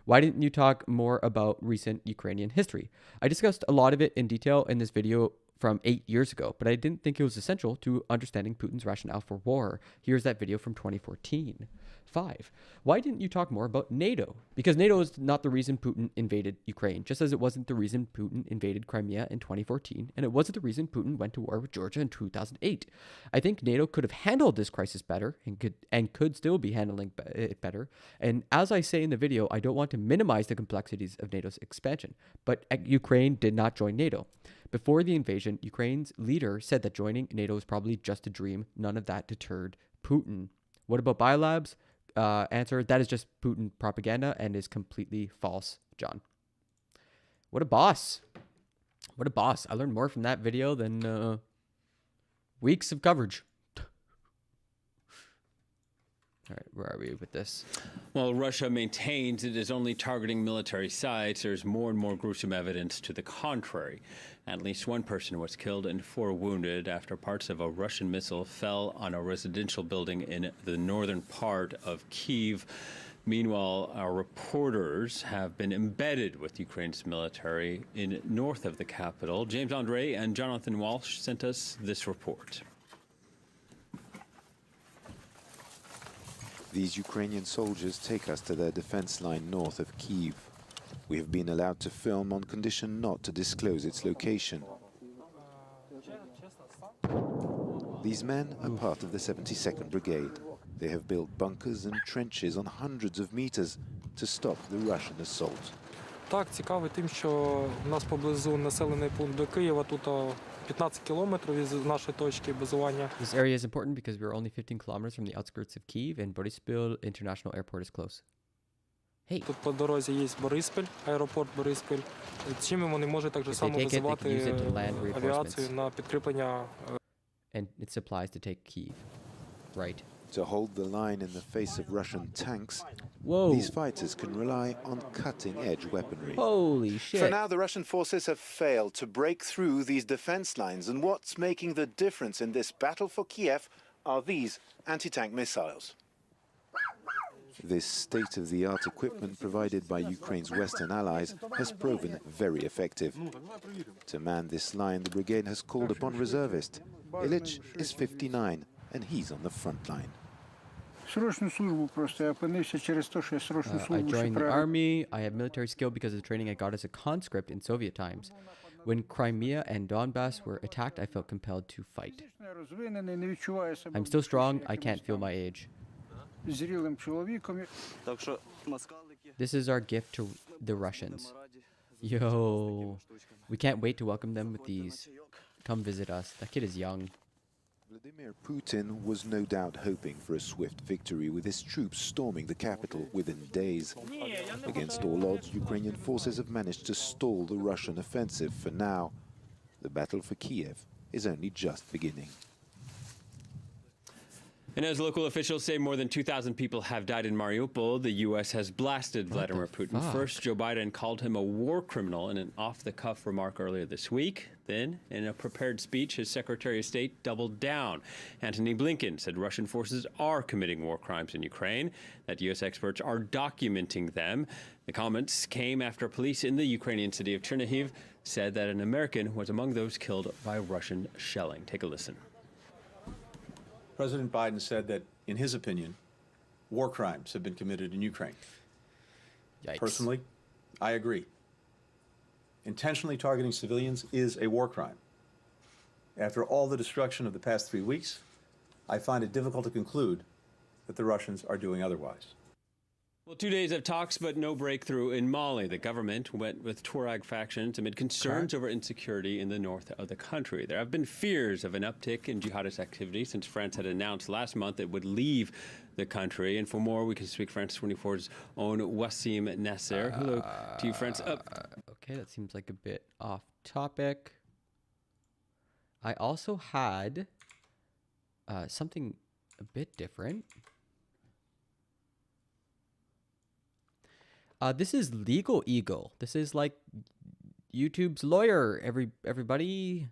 S1: Why didn't you talk more about recent Ukrainian history? I discussed a lot of it in detail in this video from 8 years ago, but I didn't think it was essential to understanding Putin's rationale for war. Here's that video from 2014. 5, why didn't you talk more about NATO? Because NATO is not the reason Putin invaded Ukraine, just as it wasn't the reason Putin invaded Crimea in 2014, and it wasn't the reason Putin went to war with Georgia in 2008. I think NATO could have handled this crisis better and could still be handling it better. And as I say in the video, I don't want to minimize the complexities of NATO's expansion, but Ukraine did not join NATO. Before the invasion, Ukraine's leader said that joining NATO was probably just a dream. None of that deterred Putin. What about biolabs? Answer, that is just Putin propaganda and is completely false, John. What a boss. What a boss. I learned more from that video than weeks of coverage. All right, where are we with this?
S22: Well, Russia maintains it is only targeting military sites. There's more and more gruesome evidence to the contrary. At least one person was killed and 4 wounded after parts of a Russian missile fell on a residential building in the northern part of Kyiv. Meanwhile, our reporters have been embedded with Ukraine's military in north of the capital. James Andre and Jonathan Walsh sent us this report.
S11: These Ukrainian soldiers take us to their defense line north of Kyiv. We have been allowed to film on condition not to disclose its location. These men are part of the 72nd Brigade. They have built bunkers and trenches on hundreds of meters to stop the Russian assault.
S12: Так, цікавий тим, що у нас поблизу населений пункт до Києва, тут 15 кілометрів від нашої точки базування.
S1: This area is important because we're only 15 kilometers from the outskirts of Kyiv and Boryspil International Airport is close. Hey.
S12: Тут по дорозі є Бориспіль, аеропорт Бориспіль. Чим вони можуть так само визивати авіацію на підкріплення.
S1: And it supplies to take Kyiv, right?
S11: To hold the line in the face of Russian tanks, these fighters can rely on cutting-edge weaponry.
S1: Holy shit.
S13: For now, the Russian forces have failed to break through these defense lines, and what's making the difference in this battle for Kiev are these anti-tank missiles.
S11: This state-of-the-art equipment provided by Ukraine's Western allies has proven very effective. To man this line, the brigade has called upon reservists. Ilich is 59, and he's on the front line.
S1: I joined the army. I have military skill because of the training I got as a conscript in Soviet times. When Crimea and Donbass were attacked, I felt compelled to fight. I'm still strong. I can't feel my age. This is our gift to the Russians. Yo, we can't wait to welcome them with these. Come visit us. That kid is young.
S11: Vladimir Putin was no doubt hoping for a swift victory with his troops storming the capital within days. Against all odds, Ukrainian forces have managed to stall the Russian offensive for now. The battle for Kiev is only just beginning.
S22: And as local officials say, more than 2,000 people have died in Mariupol. The U.S. has blasted Vladimir Putin. First, Joe Biden called him a war criminal in an off-the-cuff remark earlier this week. Then, in a prepared speech, his Secretary of State doubled down. Antony Blinken said Russian forces are committing war crimes in Ukraine, that U.S. experts are documenting them. The comments came after police in the Ukrainian city of Chernihiv said that an American was among those killed by Russian shelling. Take a listen.
S10: President Biden said that, in his opinion, war crimes have been committed in Ukraine.
S1: Yikes.
S10: Personally, I agree. Intentionally targeting civilians is a war crime. After all the destruction of the past 3 weeks, I find it difficult to conclude that the Russians are doing otherwise.
S22: Well, 2 days of talks, but no breakthrough in Mali. The government went with Tuareg factions amid concerns over insecurity in the north of the country. There have been fears of an uptick in jihadist activity since France had announced last month it would leave the country. And for more, we can speak France 24's own Wassim Nasser. Hello to you, France.
S1: Okay, that seems like a bit off topic. I also had something a bit different. This is Legal Eagle. This is like YouTube's lawyer, everybody.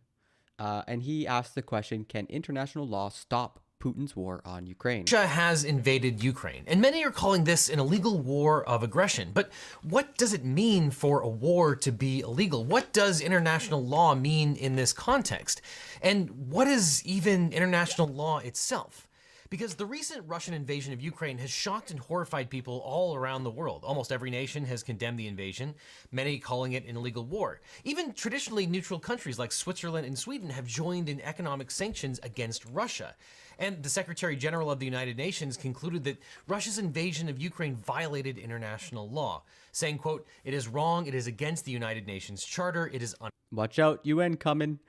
S1: And he asked the question, can international law stop Putin's war on Ukraine?
S14: Russia has invaded Ukraine, and many are calling this an illegal war of aggression. But what does it mean for a war to be illegal? What does international law mean in this context? And what is even international law itself? Because the recent Russian invasion of Ukraine has shocked and horrified people all around the world. Almost every nation has condemned the invasion, many calling it an illegal war. Even traditionally neutral countries like Switzerland and Sweden have joined in economic sanctions against Russia. And the Secretary General of the United Nations concluded that Russia's invasion of Ukraine violated international law, saying, quote, "It is wrong, it is against the United Nations Charter, it is
S1: Watch out, UN coming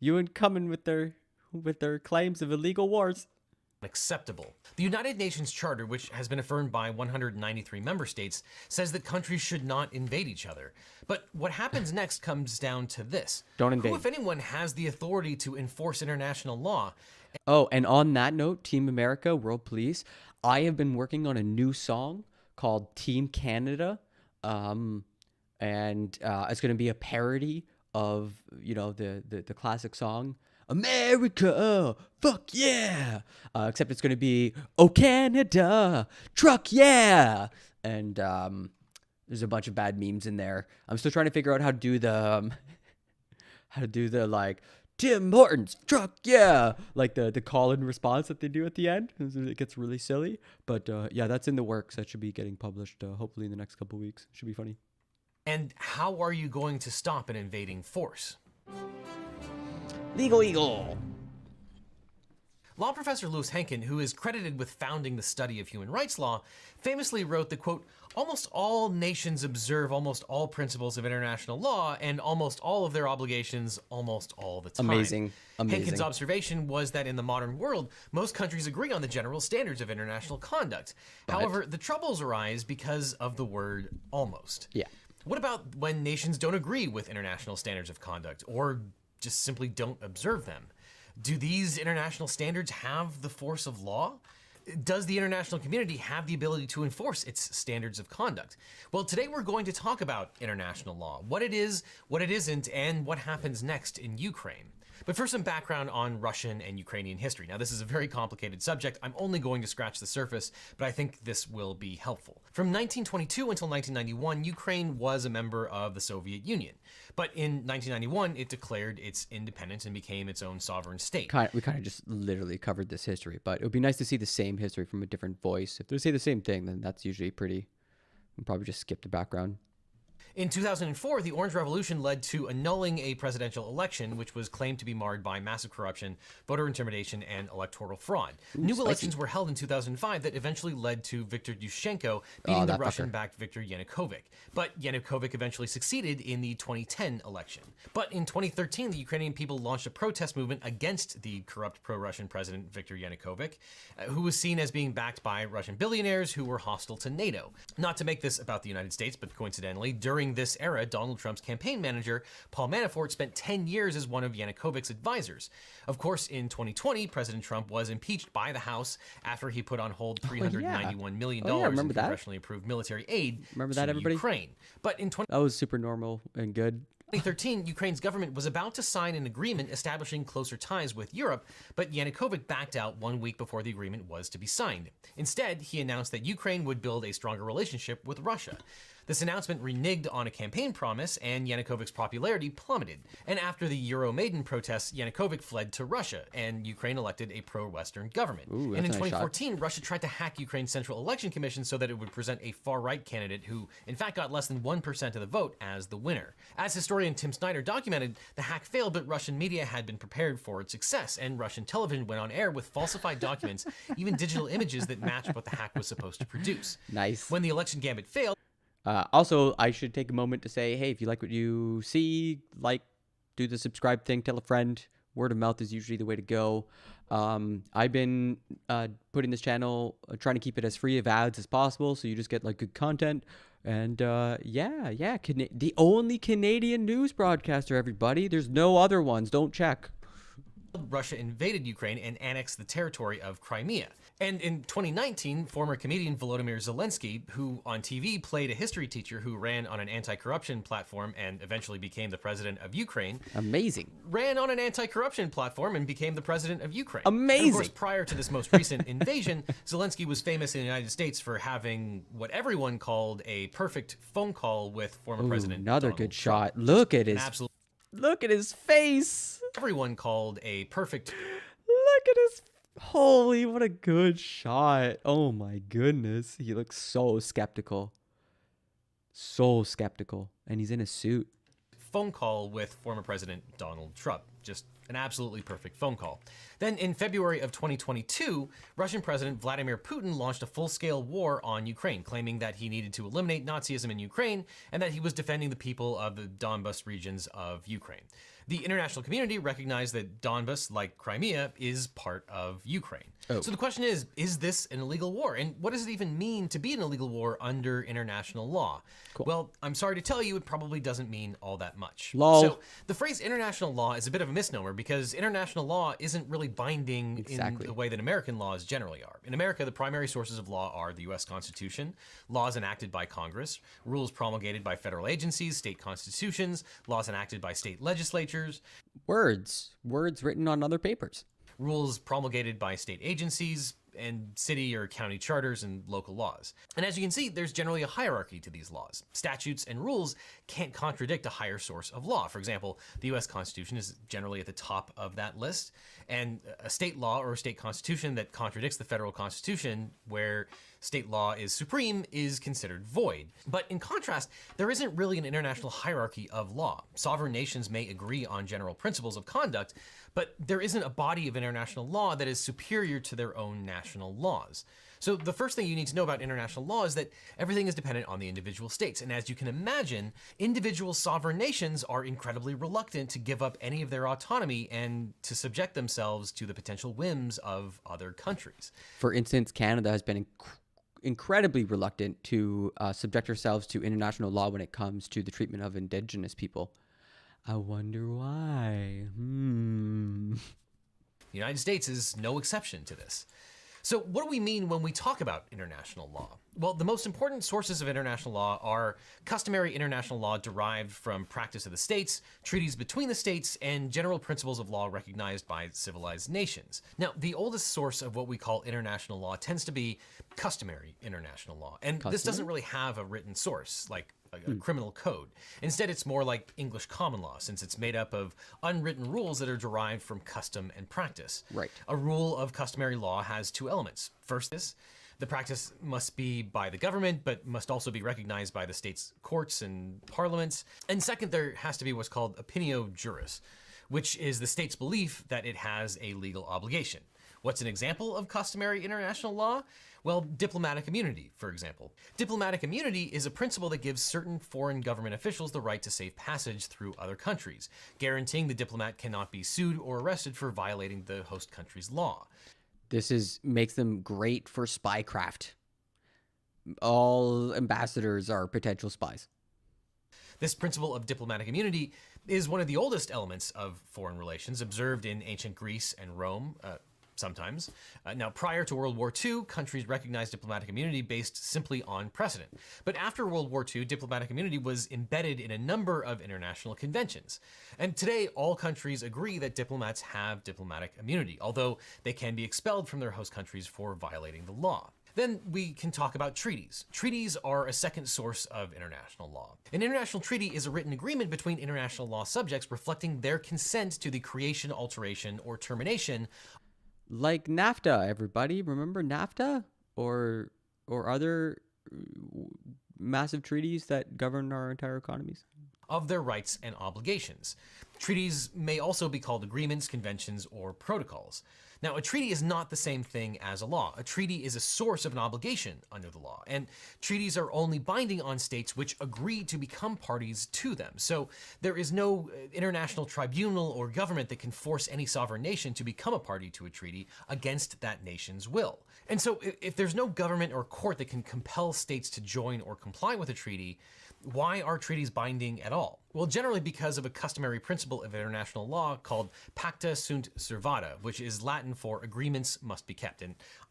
S1: with their claims of illegal wars.
S14: Acceptable. The United Nations Charter, which has been affirmed by 193 member states, says that countries should not invade each other. But what happens next comes down to this.
S1: Don't invade.
S14: Who, if anyone, has the authority to enforce international law?
S1: Oh, and on that note, Team America, World Police, I have been working on a new song called Team Canada. And it's going to be a parody of, the classic song, America, fuck yeah! Except it's going to be, oh Canada, truck yeah! And there's a bunch of bad memes in there. I'm still trying to figure out how to do the, like, Tim Hortons, truck yeah! Like the call and response that they do at the end. It gets really silly. But yeah, that's in the works. That should be getting published hopefully in the next couple weeks. Should be funny.
S14: And how are you going to stop an invading force?
S1: Legal Eagle.
S14: Law professor Louis Henkin, who is credited with founding the study of human rights law, famously wrote that, quote, "Almost all nations observe almost all principles of international law and almost all of their obligations almost all the time."
S1: Amazing.
S14: Henkin's observation was that in the modern world, most countries agree on the general standards of international conduct. However, the troubles arise because of the word almost.
S1: Yeah.
S14: What about when nations don't agree with international standards of conduct or just simply don't observe them? Do these international standards have the force of law? Does the international community have the ability to enforce its standards of conduct? Well, today we're going to talk about international law, what it is, what it isn't, and what happens next in Ukraine. But for some background on Russian and Ukrainian history. Now, this is a very complicated subject. I'm only going to scratch the surface, but I think this will be helpful. From 1922 until 1991, Ukraine was a member of the Soviet Union. But in 1991, it declared its independence and became its own sovereign state.
S1: We kind of just literally covered this history, but it would be nice to see the same history from a different voice. If they say the same thing, then that's usually pretty... We'll probably just skip the background.
S14: In 2004, the Orange Revolution led to annulling a presidential election, which was claimed to be marred by massive corruption, voter intimidation, and electoral fraud. New elections were held in 2005 that eventually led to Viktor Yushchenko beating the Russian-backed Viktor Yanukovych. But Yanukovych eventually succeeded in the 2010 election. But in 2013, the Ukrainian people launched a protest movement against the corrupt pro-Russian president Viktor Yanukovych, who was seen as being backed by Russian billionaires who were hostile to NATO. Not to make this about the United States, but coincidentally, during this era, Donald Trump's campaign manager, Paul Manafort, spent 10 years as one of Yanukovych's advisors. Of course, in 2020, President Trump was impeached by the House after he put on hold $391 million in congressionally approved military aid to Ukraine. But in
S1: that was super normal and good.
S14: 2013, Ukraine's government was about to sign an agreement establishing closer ties with Europe, but Yanukovych backed out 1 week before the agreement was to be signed. Instead, he announced that Ukraine would build a stronger relationship with Russia. This announcement reneged on a campaign promise, and Yanukovych's popularity plummeted. And after the Euromaidan protests, Yanukovych fled to Russia, and Ukraine elected a pro-Western government. And in 2014, Russia tried to hack Ukraine's Central Election Commission so that it would present a far-right candidate who, in fact, got less than 1% of the vote as the winner. As historian Tim Snyder documented, the hack failed, but Russian media had been prepared for its success, and Russian television went on air with falsified documents, even digital images that matched what the hack was supposed to produce.
S1: Nice.
S14: When the election gambit failed,
S1: also, I should take a moment to say, hey, if you like what you see, do the subscribe thing, tell a friend. Word of mouth is usually the way to go. I've been putting this channel, trying to keep it as free of ads as possible, so you just get good content. And the only Canadian news broadcaster, everybody. There's no other ones. Don't check.
S14: Russia invaded Ukraine and annexed the territory of Crimea. And in 2019, former comedian Volodymyr Zelenskyy, who on TV played a history teacher who ran on an anti-corruption platform and eventually became the president of Ukraine.
S1: Amazing.
S14: Ran on an anti-corruption platform and became the president of Ukraine.
S1: Amazing.
S14: And of course, prior to this most recent invasion, Zelenskyy was famous in the United States for having what everyone called a perfect phone call with former President
S1: another
S14: Donald
S1: good
S14: Trump.
S1: shot. Look at his face.
S14: Everyone called a perfect...
S1: Look at his... Holy, what a good shot. Oh my goodness. He looks so skeptical. So skeptical. And he's in a suit.
S14: Phone call with former President Donald Trump. Just an absolutely perfect phone call. Then in February of 2022, Russian President Vladimir Putin launched a full-scale war on Ukraine, claiming that he needed to eliminate Nazism in Ukraine and that he was defending the people of the Donbas regions of Ukraine. The international community recognized that Donbas, like Crimea, is part of Ukraine. So the question is this an illegal war? And what does it even mean to be an illegal war under international law? Cool. Well, I'm sorry to tell you, it probably doesn't mean all that much.
S1: Lol.
S14: So the phrase international law is a bit of a misnomer because international law isn't really binding in the way that American laws generally are. In America, the primary sources of law are the U.S. Constitution, laws enacted by Congress, rules promulgated by federal agencies, state constitutions, laws enacted by state legislatures.
S1: Words written on other papers.
S14: Rules promulgated by state agencies and city or county charters and local laws. And as you can see, there's generally a hierarchy to these laws. Statutes and rules can't contradict a higher source of law. For example, the US Constitution is generally at the top of that list, and a state law or a state constitution that contradicts the federal constitution, where state law is supreme, is considered void. But in contrast, there isn't really an international hierarchy of law. Sovereign nations may agree on general principles of conduct, but there isn't a body of international law that is superior to their own national laws. So the first thing you need to know about international law is that everything is dependent on the individual states. And as you can imagine, individual sovereign nations are incredibly reluctant to give up any of their autonomy and to subject themselves to the potential whims of other countries.
S1: For instance, Canada has been incredibly reluctant to subject ourselves to international law when it comes to the treatment of Indigenous people. I wonder why.
S14: The United States is no exception to this. So what do we mean when we talk about international law? Well, the most important sources of international law are customary international law derived from practice of the states, treaties between the states, and general principles of law recognized by civilized nations. Now, the oldest source of what we call international law tends to be customary international law. And this doesn't really have a written source, like a criminal code. Instead, it's more like English common law, since it's made up of unwritten rules that are derived from custom and practice.
S1: Right.
S14: A rule of customary law has two elements. First, the practice must be by the government, but must also be recognized by the state's courts and parliaments. And second, there has to be what's called opinio juris, which is the state's belief that it has a legal obligation. What's an example of customary international law? Well, diplomatic immunity, for example. Diplomatic immunity is a principle that gives certain foreign government officials the right to safe passage through other countries, guaranteeing the diplomat cannot be sued or arrested for violating the host country's law.
S1: This makes them great for spycraft. All ambassadors are potential spies.
S14: This principle of diplomatic immunity is one of the oldest elements of foreign relations, observed in ancient Greece and Rome, sometimes. Now, prior to World War II, countries recognized diplomatic immunity based simply on precedent. But after World War II, diplomatic immunity was embedded in a number of international conventions. And today, all countries agree that diplomats have diplomatic immunity, although they can be expelled from their host countries for violating the law. Then we can talk about treaties. Treaties are a second source of international law. An international treaty is a written agreement between international law subjects reflecting their consent to the creation, alteration, or termination.
S1: Like NAFTA, everybody. Remember NAFTA? Or other massive treaties that govern our entire economies?
S14: Of their rights and obligations. Treaties may also be called agreements, conventions, or protocols. Now, a treaty is not the same thing as a law. A treaty is a source of an obligation under the law, and treaties are only binding on states which agree to become parties to them. So there is no international tribunal or government that can force any sovereign nation to become a party to a treaty against that nation's will. And so if there's no government or court that can compel states to join or comply with a treaty, why are treaties binding at all? Well, generally because of a customary principle of international law called pacta sunt servanda, which is Latin for agreements must be kept.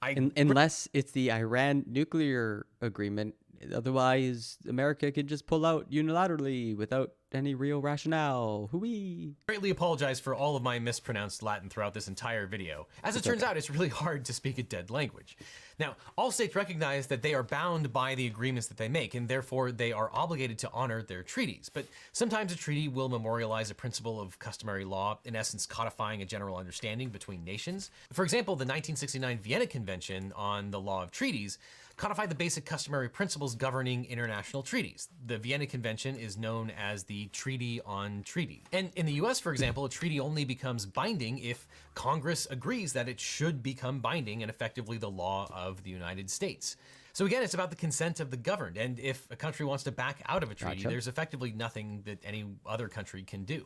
S1: Unless it's the Iran nuclear agreement, otherwise America could just pull out unilaterally without any real rationale. Hooey!
S14: Greatly apologize for all of my mispronounced Latin throughout this entire video. As it turns out, it's really hard to speak a dead language. Now, all states recognize that they are bound by the agreements that they make, and therefore they are obligated to honor their treaties. But sometimes a treaty will memorialize a principle of customary law, in essence codifying a general understanding between nations. For example, the 1969 Vienna Convention on the Law of Treaties codified the basic customary principles governing international treaties. The Vienna Convention is known as the Treaty on Treaty. And in the US, for example, a treaty only becomes binding if Congress agrees that it should become binding and effectively the law of the United States. So again, it's about the consent of the governed, and if a country wants to back out of a treaty, there's effectively nothing that any other country can do.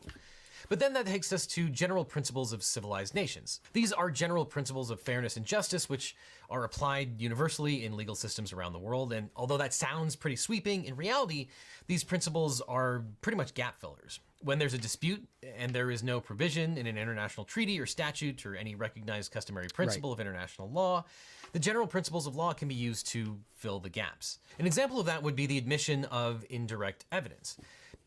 S14: But then that takes us to general principles of civilized nations. These are general principles of fairness and justice, which are applied universally in legal systems around the world. And although that sounds pretty sweeping, in reality, these principles are pretty much gap fillers. When there's a dispute and there is no provision in an international treaty or statute or any recognized customary principle of international law, the general principles of law can be used to fill the gaps. An example of that would be the admission of indirect evidence.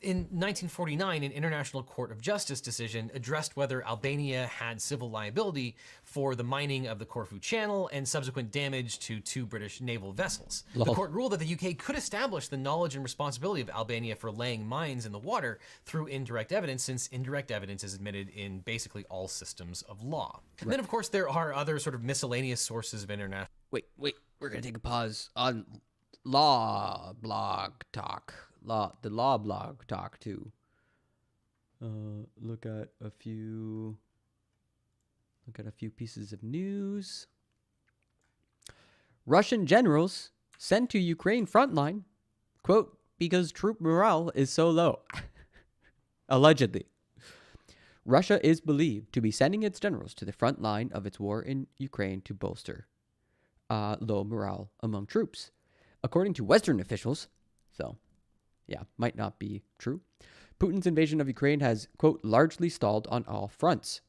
S14: In 1949, an International Court of Justice decision addressed whether Albania had civil liability for the mining of the Corfu Channel and subsequent damage to 2 British naval vessels. The court ruled that the UK could establish the knowledge and responsibility of Albania for laying mines in the water through indirect evidence, since indirect evidence is admitted in basically all systems of law. And then, of course, there are other sort of miscellaneous sources of international...
S1: Wait, we're going to take a pause on law blog talk. The law blog talk to look at a few pieces of news. Russian generals sent to Ukraine frontline, quote, because troop morale is so low. Allegedly. Russia is believed to be sending its generals to the front line of its war in Ukraine to bolster low morale among troops. According to Western officials, so yeah, might not be true, Putin's invasion of Ukraine has, quote, largely stalled on all fronts.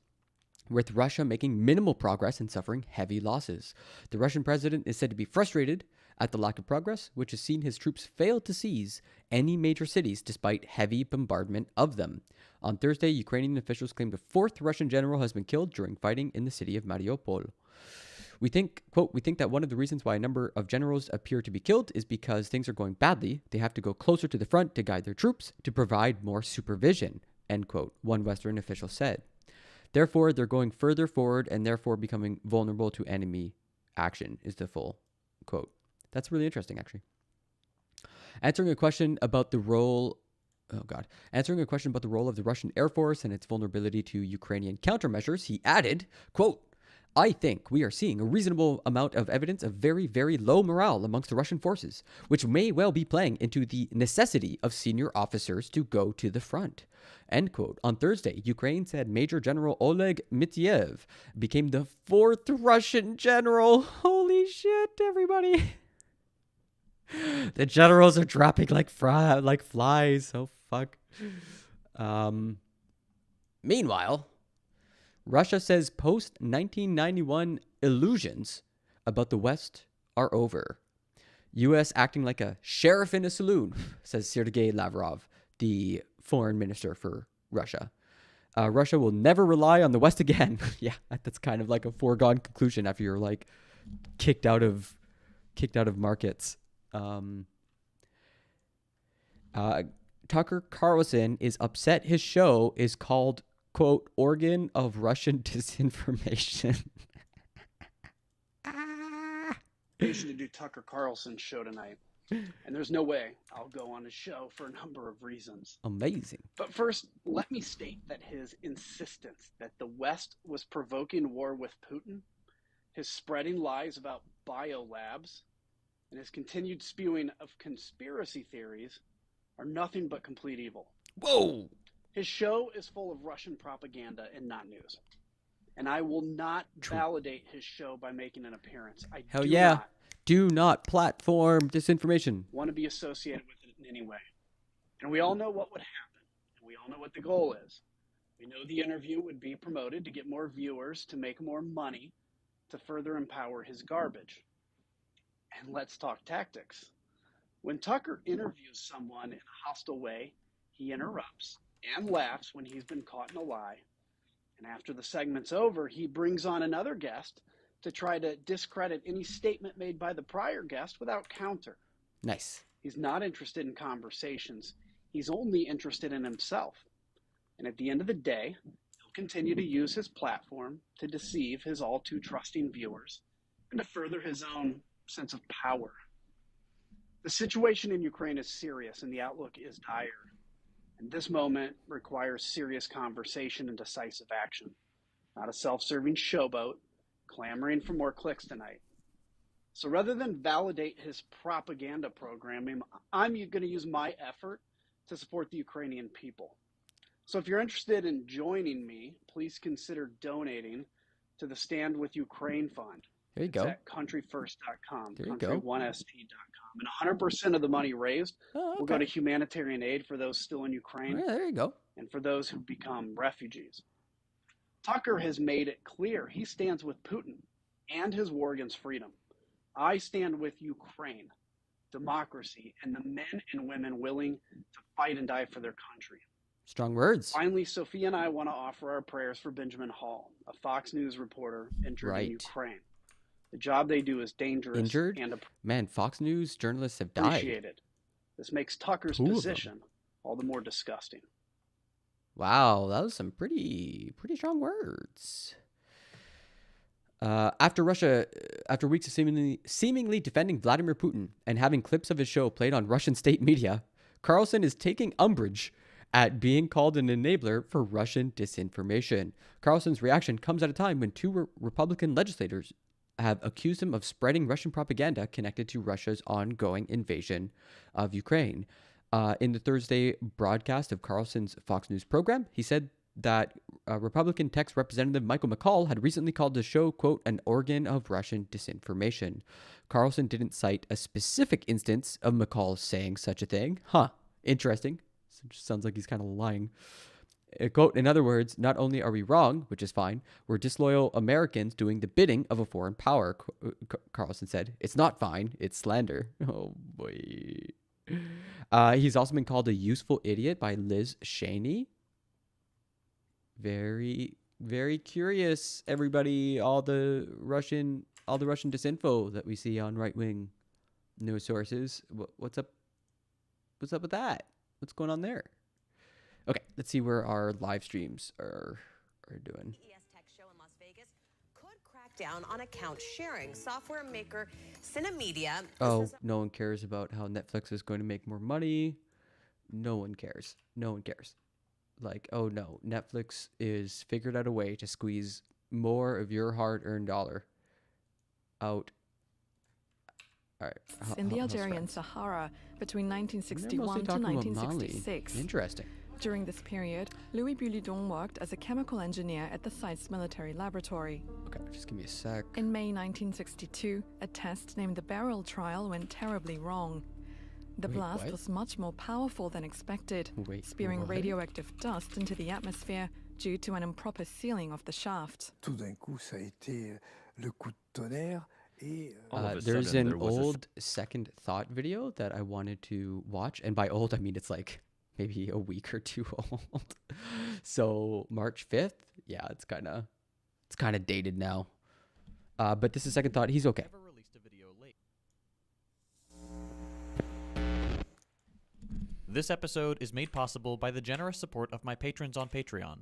S1: with Russia making minimal progress and suffering heavy losses. The Russian president is said to be frustrated at the lack of progress, which has seen his troops fail to seize any major cities despite heavy bombardment of them. On Thursday, Ukrainian officials claimed a fourth Russian general has been killed during fighting in the city of Mariupol. We think, quote, we think that one of the reasons why a number of generals appear to be killed is because things are going badly. They have to go closer to the front to guide their troops to provide more supervision, end quote, one Western official said. Therefore, they're going further forward and therefore becoming vulnerable to enemy action, is the full quote. That's really interesting, actually. Answering a question about the role of the Russian Air Force and its vulnerability to Ukrainian countermeasures, he added, quote, I think we are seeing a reasonable amount of evidence of very, very low morale amongst the Russian forces, which may well be playing into the necessity of senior officers to go to the front. End quote. On Thursday, Ukraine said Major General Oleg Mityev became the fourth Russian general. Holy shit, everybody. The generals are dropping like flies. Oh, fuck. Meanwhile, Russia says post-1991 illusions about the West are over. U.S. acting like a sheriff in a saloon, says Sergei Lavrov, the foreign minister for Russia. Russia will never rely on the West again. Yeah, that's kind of like a foregone conclusion after you're like kicked out of markets. Tucker Carlson is upset his show is called, quote, organ of Russian disinformation.
S15: To do Tucker Carlson's show tonight, and there's no way I'll go on his show for a number of reasons.
S1: Amazing.
S15: But first, let me state that his insistence that the West was provoking war with Putin, his spreading lies about biolabs, and his continued spewing of conspiracy theories are nothing but complete evil.
S1: Whoa!
S15: His show is full of Russian propaganda and not news. And I will not validate his show by making an appearance.
S1: Hell yeah. Do not platform disinformation.
S15: Want to be associated with it in any way. And we all know what would happen. And we all know what the goal is. We know the interview would be promoted to get more viewers, to make more money, to further empower his garbage. And let's talk tactics. When Tucker interviews someone in a hostile way, he interrupts and laughs when he's been caught in a lie. And after the segment's over, he brings on another guest to try to discredit any statement made by the prior guest without counter.
S1: Nice.
S15: He's not interested in conversations. He's only interested in himself. And at the end of the day, he'll continue to use his platform to deceive his all too trusting viewers and to further his own sense of power. The situation in Ukraine is serious and the outlook is dire. And this moment requires serious conversation and decisive action, not a self-serving showboat clamoring for more clicks tonight. So rather than validate his propaganda programming, I'm going to use my effort to support the Ukrainian people. So if you're interested in joining me, please consider donating to the Stand With Ukraine Fund.
S1: There you
S15: It's
S1: go.
S15: at countryfirst.com,
S1: There you go.
S15: country1st.com. And 100% of the money raised will go to humanitarian aid for those still in Ukraine.
S1: Yeah, there you go.
S15: And for those who've become refugees. Tucker has made it clear he stands with Putin and his war against freedom. I stand with Ukraine, democracy, and the men and women willing to fight and die for their country.
S1: Strong words.
S15: Finally, Sophia and I want to offer our prayers for Benjamin Hall, a Fox News reporter injured in Ukraine. The job they do is dangerous
S1: Injured?
S15: and
S1: Man, Fox News journalists have died.
S15: appreciated. This makes Tucker's
S1: Two of them.
S15: position all the more disgusting.
S1: Wow, that was some pretty strong words. After weeks of seemingly defending Vladimir Putin and having clips of his show played on Russian state media, Carlson is taking umbrage at being called an enabler for Russian disinformation. Carlson's reaction comes at a time when two Republican legislators have accused him of spreading Russian propaganda connected to Russia's ongoing invasion of Ukraine. In the Thursday broadcast of Carlson's Fox News program, he said that Republican text representative Michael McCall had recently called the show, quote, an organ of Russian disinformation. Carlson didn't cite a specific instance of McCall saying such a thing. Interesting. It just sounds like he's kind of lying. Quote, in other words, not only are we wrong, which is fine, we're disloyal Americans doing the bidding of a foreign power, Carlson said. It's not fine, it's slander. Oh, boy. He's also been called a useful idiot by Liz Cheney. Very, very curious, everybody. All the Russian disinfo that we see on right-wing news sources. What's up? What's up with that? What's going on there? Okay, let's see where our live streams are doing.
S16: Down on account sharing. Software maker Cinemedia.
S1: Oh, no one cares about how Netflix is going to make more money. No one cares. No one cares. Like, oh no, Netflix is figured out a way to squeeze more of your hard-earned dollar out. All right.
S17: In the Algerian Sahara between 1961 to 1966.
S1: Interesting.
S17: During this period, Louis Bulidon worked as a chemical engineer at the site's military laboratory.
S1: Okay, just give me a sec.
S17: In May 1962, a test named the Beryl Trial went terribly wrong. The blast was much more powerful than expected, spewing radioactive dust into the atmosphere due to an improper sealing of the shaft.
S1: There's an old Second Thought video that I wanted to watch, and by old I mean it's like maybe a week or two old. So March 5th, yeah, it's kind of dated now. But this is Second Thought. He's okay.
S18: This episode is made possible by the generous support of my patrons on Patreon.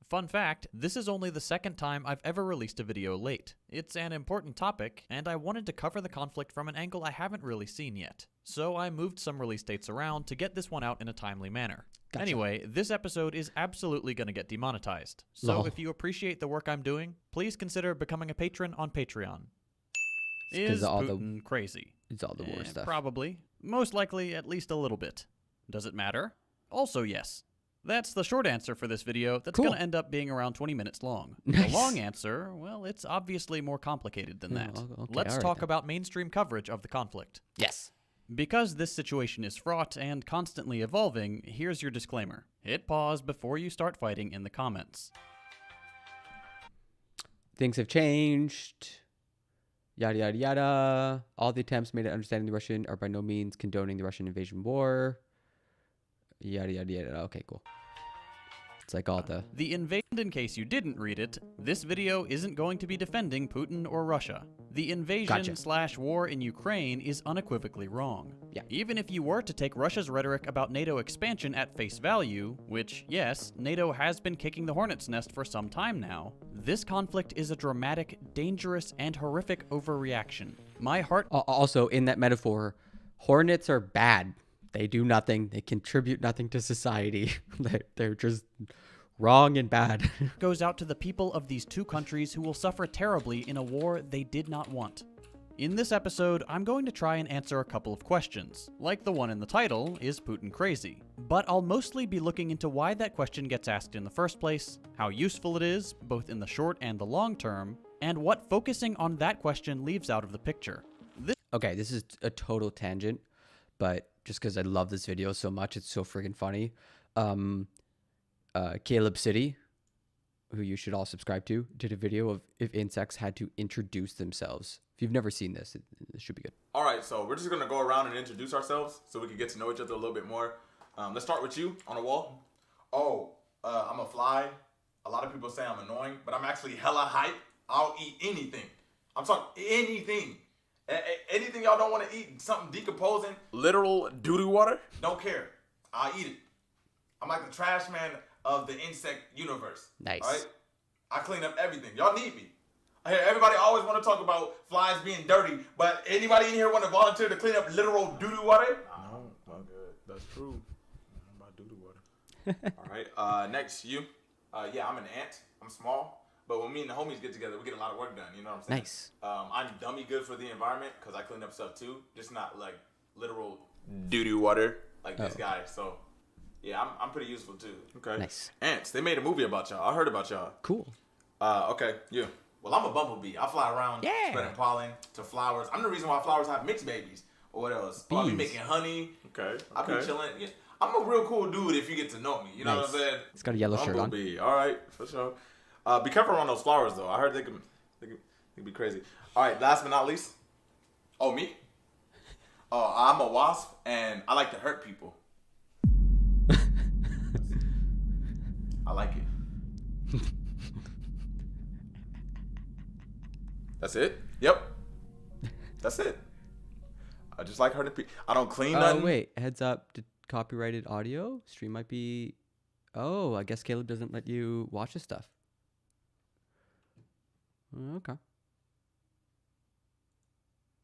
S18: Fun fact, this is only the second time I've ever released a video late. It's an important topic, and I wanted to cover the conflict from an angle I haven't really seen yet. So I moved some release dates around to get this one out in a timely manner. Gotcha. Anyway, this episode is absolutely going to get demonetized. So if you appreciate the work I'm doing, please consider becoming a patron on Patreon. Is Putin crazy?
S1: It's all the war stuff.
S18: Probably. Most likely at least a little bit. Does it matter? Also yes. That's the short answer for this video that's going to end up being around 20 minutes long.
S1: Nice.
S18: The long answer, well, it's obviously more complicated than that.
S1: Okay,
S18: Let's talk about mainstream coverage of the conflict.
S1: Yes.
S18: Because this situation is fraught and constantly evolving, here's your disclaimer. Hit pause before you start fighting in the comments.
S1: Things have changed. Yada, yada, yada. All the attempts made at understanding the Russian are by no means condoning the Russian invasion war. Yada, yada, yada. Okay, cool. It's like all the
S18: invade, in case you didn't read it, this video isn't going to be defending Putin or Russia. The invasion/war in Ukraine is unequivocally wrong.
S1: Yeah.
S18: Even if you were to take Russia's rhetoric about NATO expansion at face value, which, yes, NATO has been kicking the hornet's nest for some time now, this conflict is a dramatic, dangerous, and horrific overreaction. My heart...
S1: Also, in that metaphor, hornets are bad. They do nothing. They contribute nothing to society. They're just wrong and bad.
S18: Goes out to the people of these two countries who will suffer terribly in a war they did not want. In this episode, I'm going to try and answer a couple of questions. Like the one in the title, is Putin crazy? But I'll mostly be looking into why that question gets asked in the first place, how useful it is, both in the short and the long term, and what focusing on that question leaves out of the picture.
S1: Okay, this is a total tangent, but just because I love this video so much, it's so friggin' funny. Caleb City, who you should all subscribe to, did a video of if insects had to introduce themselves. If you've never seen this, it should be good.
S19: All right, so we're just going to go around and introduce ourselves so we can get to know each other a little bit more. Let's start with you on the wall. I'm a fly. A lot of people say I'm annoying, but I'm actually hella hype. I'll eat anything. I'm talking anything. Anything y'all don't want to eat, something decomposing. Literal doo-doo water. Don't care. I'll eat it. I'm like the trash man of the insect universe.
S1: Nice.
S19: All right? I clean up everything. Y'all need me. I hear everybody always want to talk about flies being dirty, but anybody in here want to volunteer to clean up literal doo-doo water? No, I'm good. That's true. I'm about doo-doo water. All right. Next, you. Yeah, I'm an ant. I'm small. But when me and the homies get together, we get a lot of work done. You know what I'm saying?
S1: Nice.
S19: I'm dummy good for the environment because I clean up stuff too. Just not like literal doo-doo water like this guy. So, yeah, I'm pretty useful too. Okay.
S1: Nice.
S19: Ants. They made a movie about y'all. I heard about y'all.
S1: Cool.
S19: Okay. You. Well, I'm a bumblebee. I fly around spreading pollen to flowers. I'm the reason why flowers have mixed babies. Or what else? I'll be making honey. Okay. I'll be chilling. Yeah. I'm a real cool dude if you get to know me. You know what I'm saying?
S1: He's got a yellow shirt on.
S19: Bumblebee. All right, for sure. Be careful around those flowers, though. I heard they can be crazy. All right, last but not least. Oh, me? I'm a wasp, and I like to hurt people. I like it. That's it? Yep. That's it. I just like hurting people. I don't clean nothing.
S1: Oh, wait. Heads up. Copyrighted audio? Stream might be... Oh, I guess Caleb doesn't let you watch this stuff. Okay.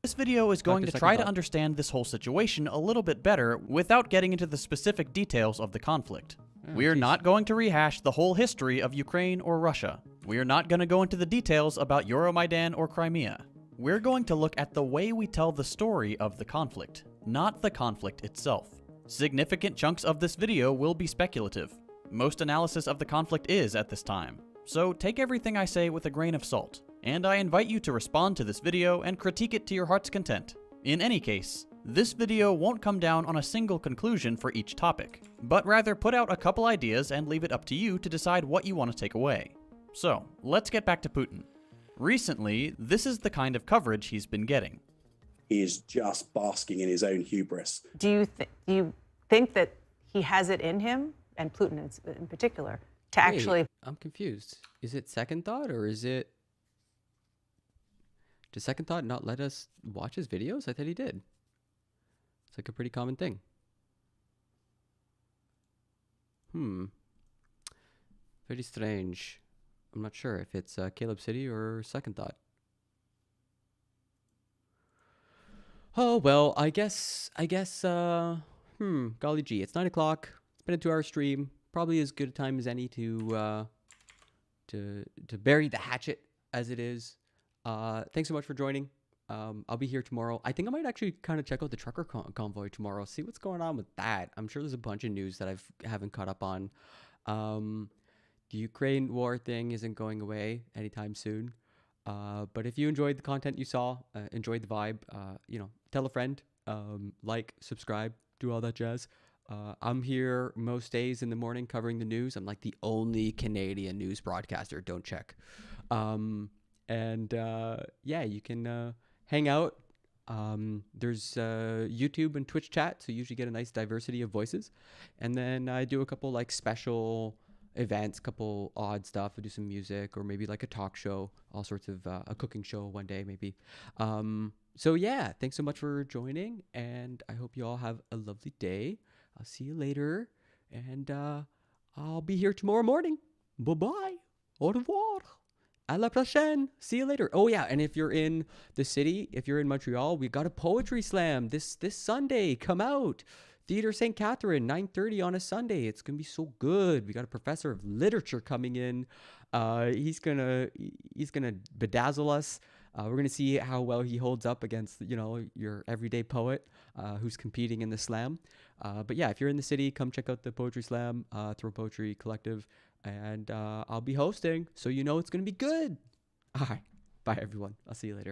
S18: This video is going to try to understand this whole situation a little bit better without getting into the specific details of the conflict. We're not going to rehash the whole history of Ukraine or Russia. We're not going to go into the details about Euromaidan or Crimea. We're going to look at the way we tell the story of the conflict, not the conflict itself. Significant chunks of this video will be speculative. Most analysis of the conflict is at this time. So take everything I say with a grain of salt, and I invite you to respond to this video and critique it to your heart's content. In any case, this video won't come down on a single conclusion for each topic, but rather put out a couple ideas and leave it up to you to decide what you want to take away. So, let's get back to Putin. Recently, this is the kind of coverage he's been getting.
S2: He is just basking in his own hubris.
S4: Do you think that he has it in him, and Putin in particular, to actually...
S1: I'm confused. Is it second thought, or is it... Does second thought not let us watch his videos? I thought he did. It's like a pretty common thing. Very strange. I'm not sure if it's Caleb City or second thought. Oh, well, I guess, golly gee, it's 9 o'clock. It's been a 2-hour stream. Probably as good a time as any to bury the hatchet as it is. Thanks so much for joining. I'll be here tomorrow. I think I might actually kind of check out the trucker convoy tomorrow, see what's going on with that. I'm sure there's a bunch of news that I haven't caught up on. The Ukraine war thing isn't going away anytime soon. But if you enjoyed the content you saw, enjoyed the vibe, tell a friend, like, subscribe, do all that jazz. I'm here most days in the morning covering the news. I'm like the only Canadian news broadcaster. Don't check. You can hang out. There's YouTube and Twitch chat, so you usually get a nice diversity of voices. And then I do a couple like special events, couple odd stuff. I do some music or maybe like a talk show, all sorts of a cooking show one day maybe. So yeah, thanks so much for joining, and I hope you all have a lovely day. I'll see you later, and I'll be here tomorrow morning. Bye-bye. Au revoir. À la prochaine. See you later. Oh yeah, and if you're in the city, if you're in Montreal, we got a poetry slam this Sunday. Come out. Theater St. Catherine, 9:30 on a Sunday. It's going to be so good. We got a professor of literature coming in. He's gonna bedazzle us. We're going to see how well he holds up against, your everyday poet who's competing in the slam. But yeah, if you're in the city, come check out the poetry slam, Throw Poetry Collective, and I'll be hosting, so it's going to be good. All right. Bye, everyone. I'll see you later.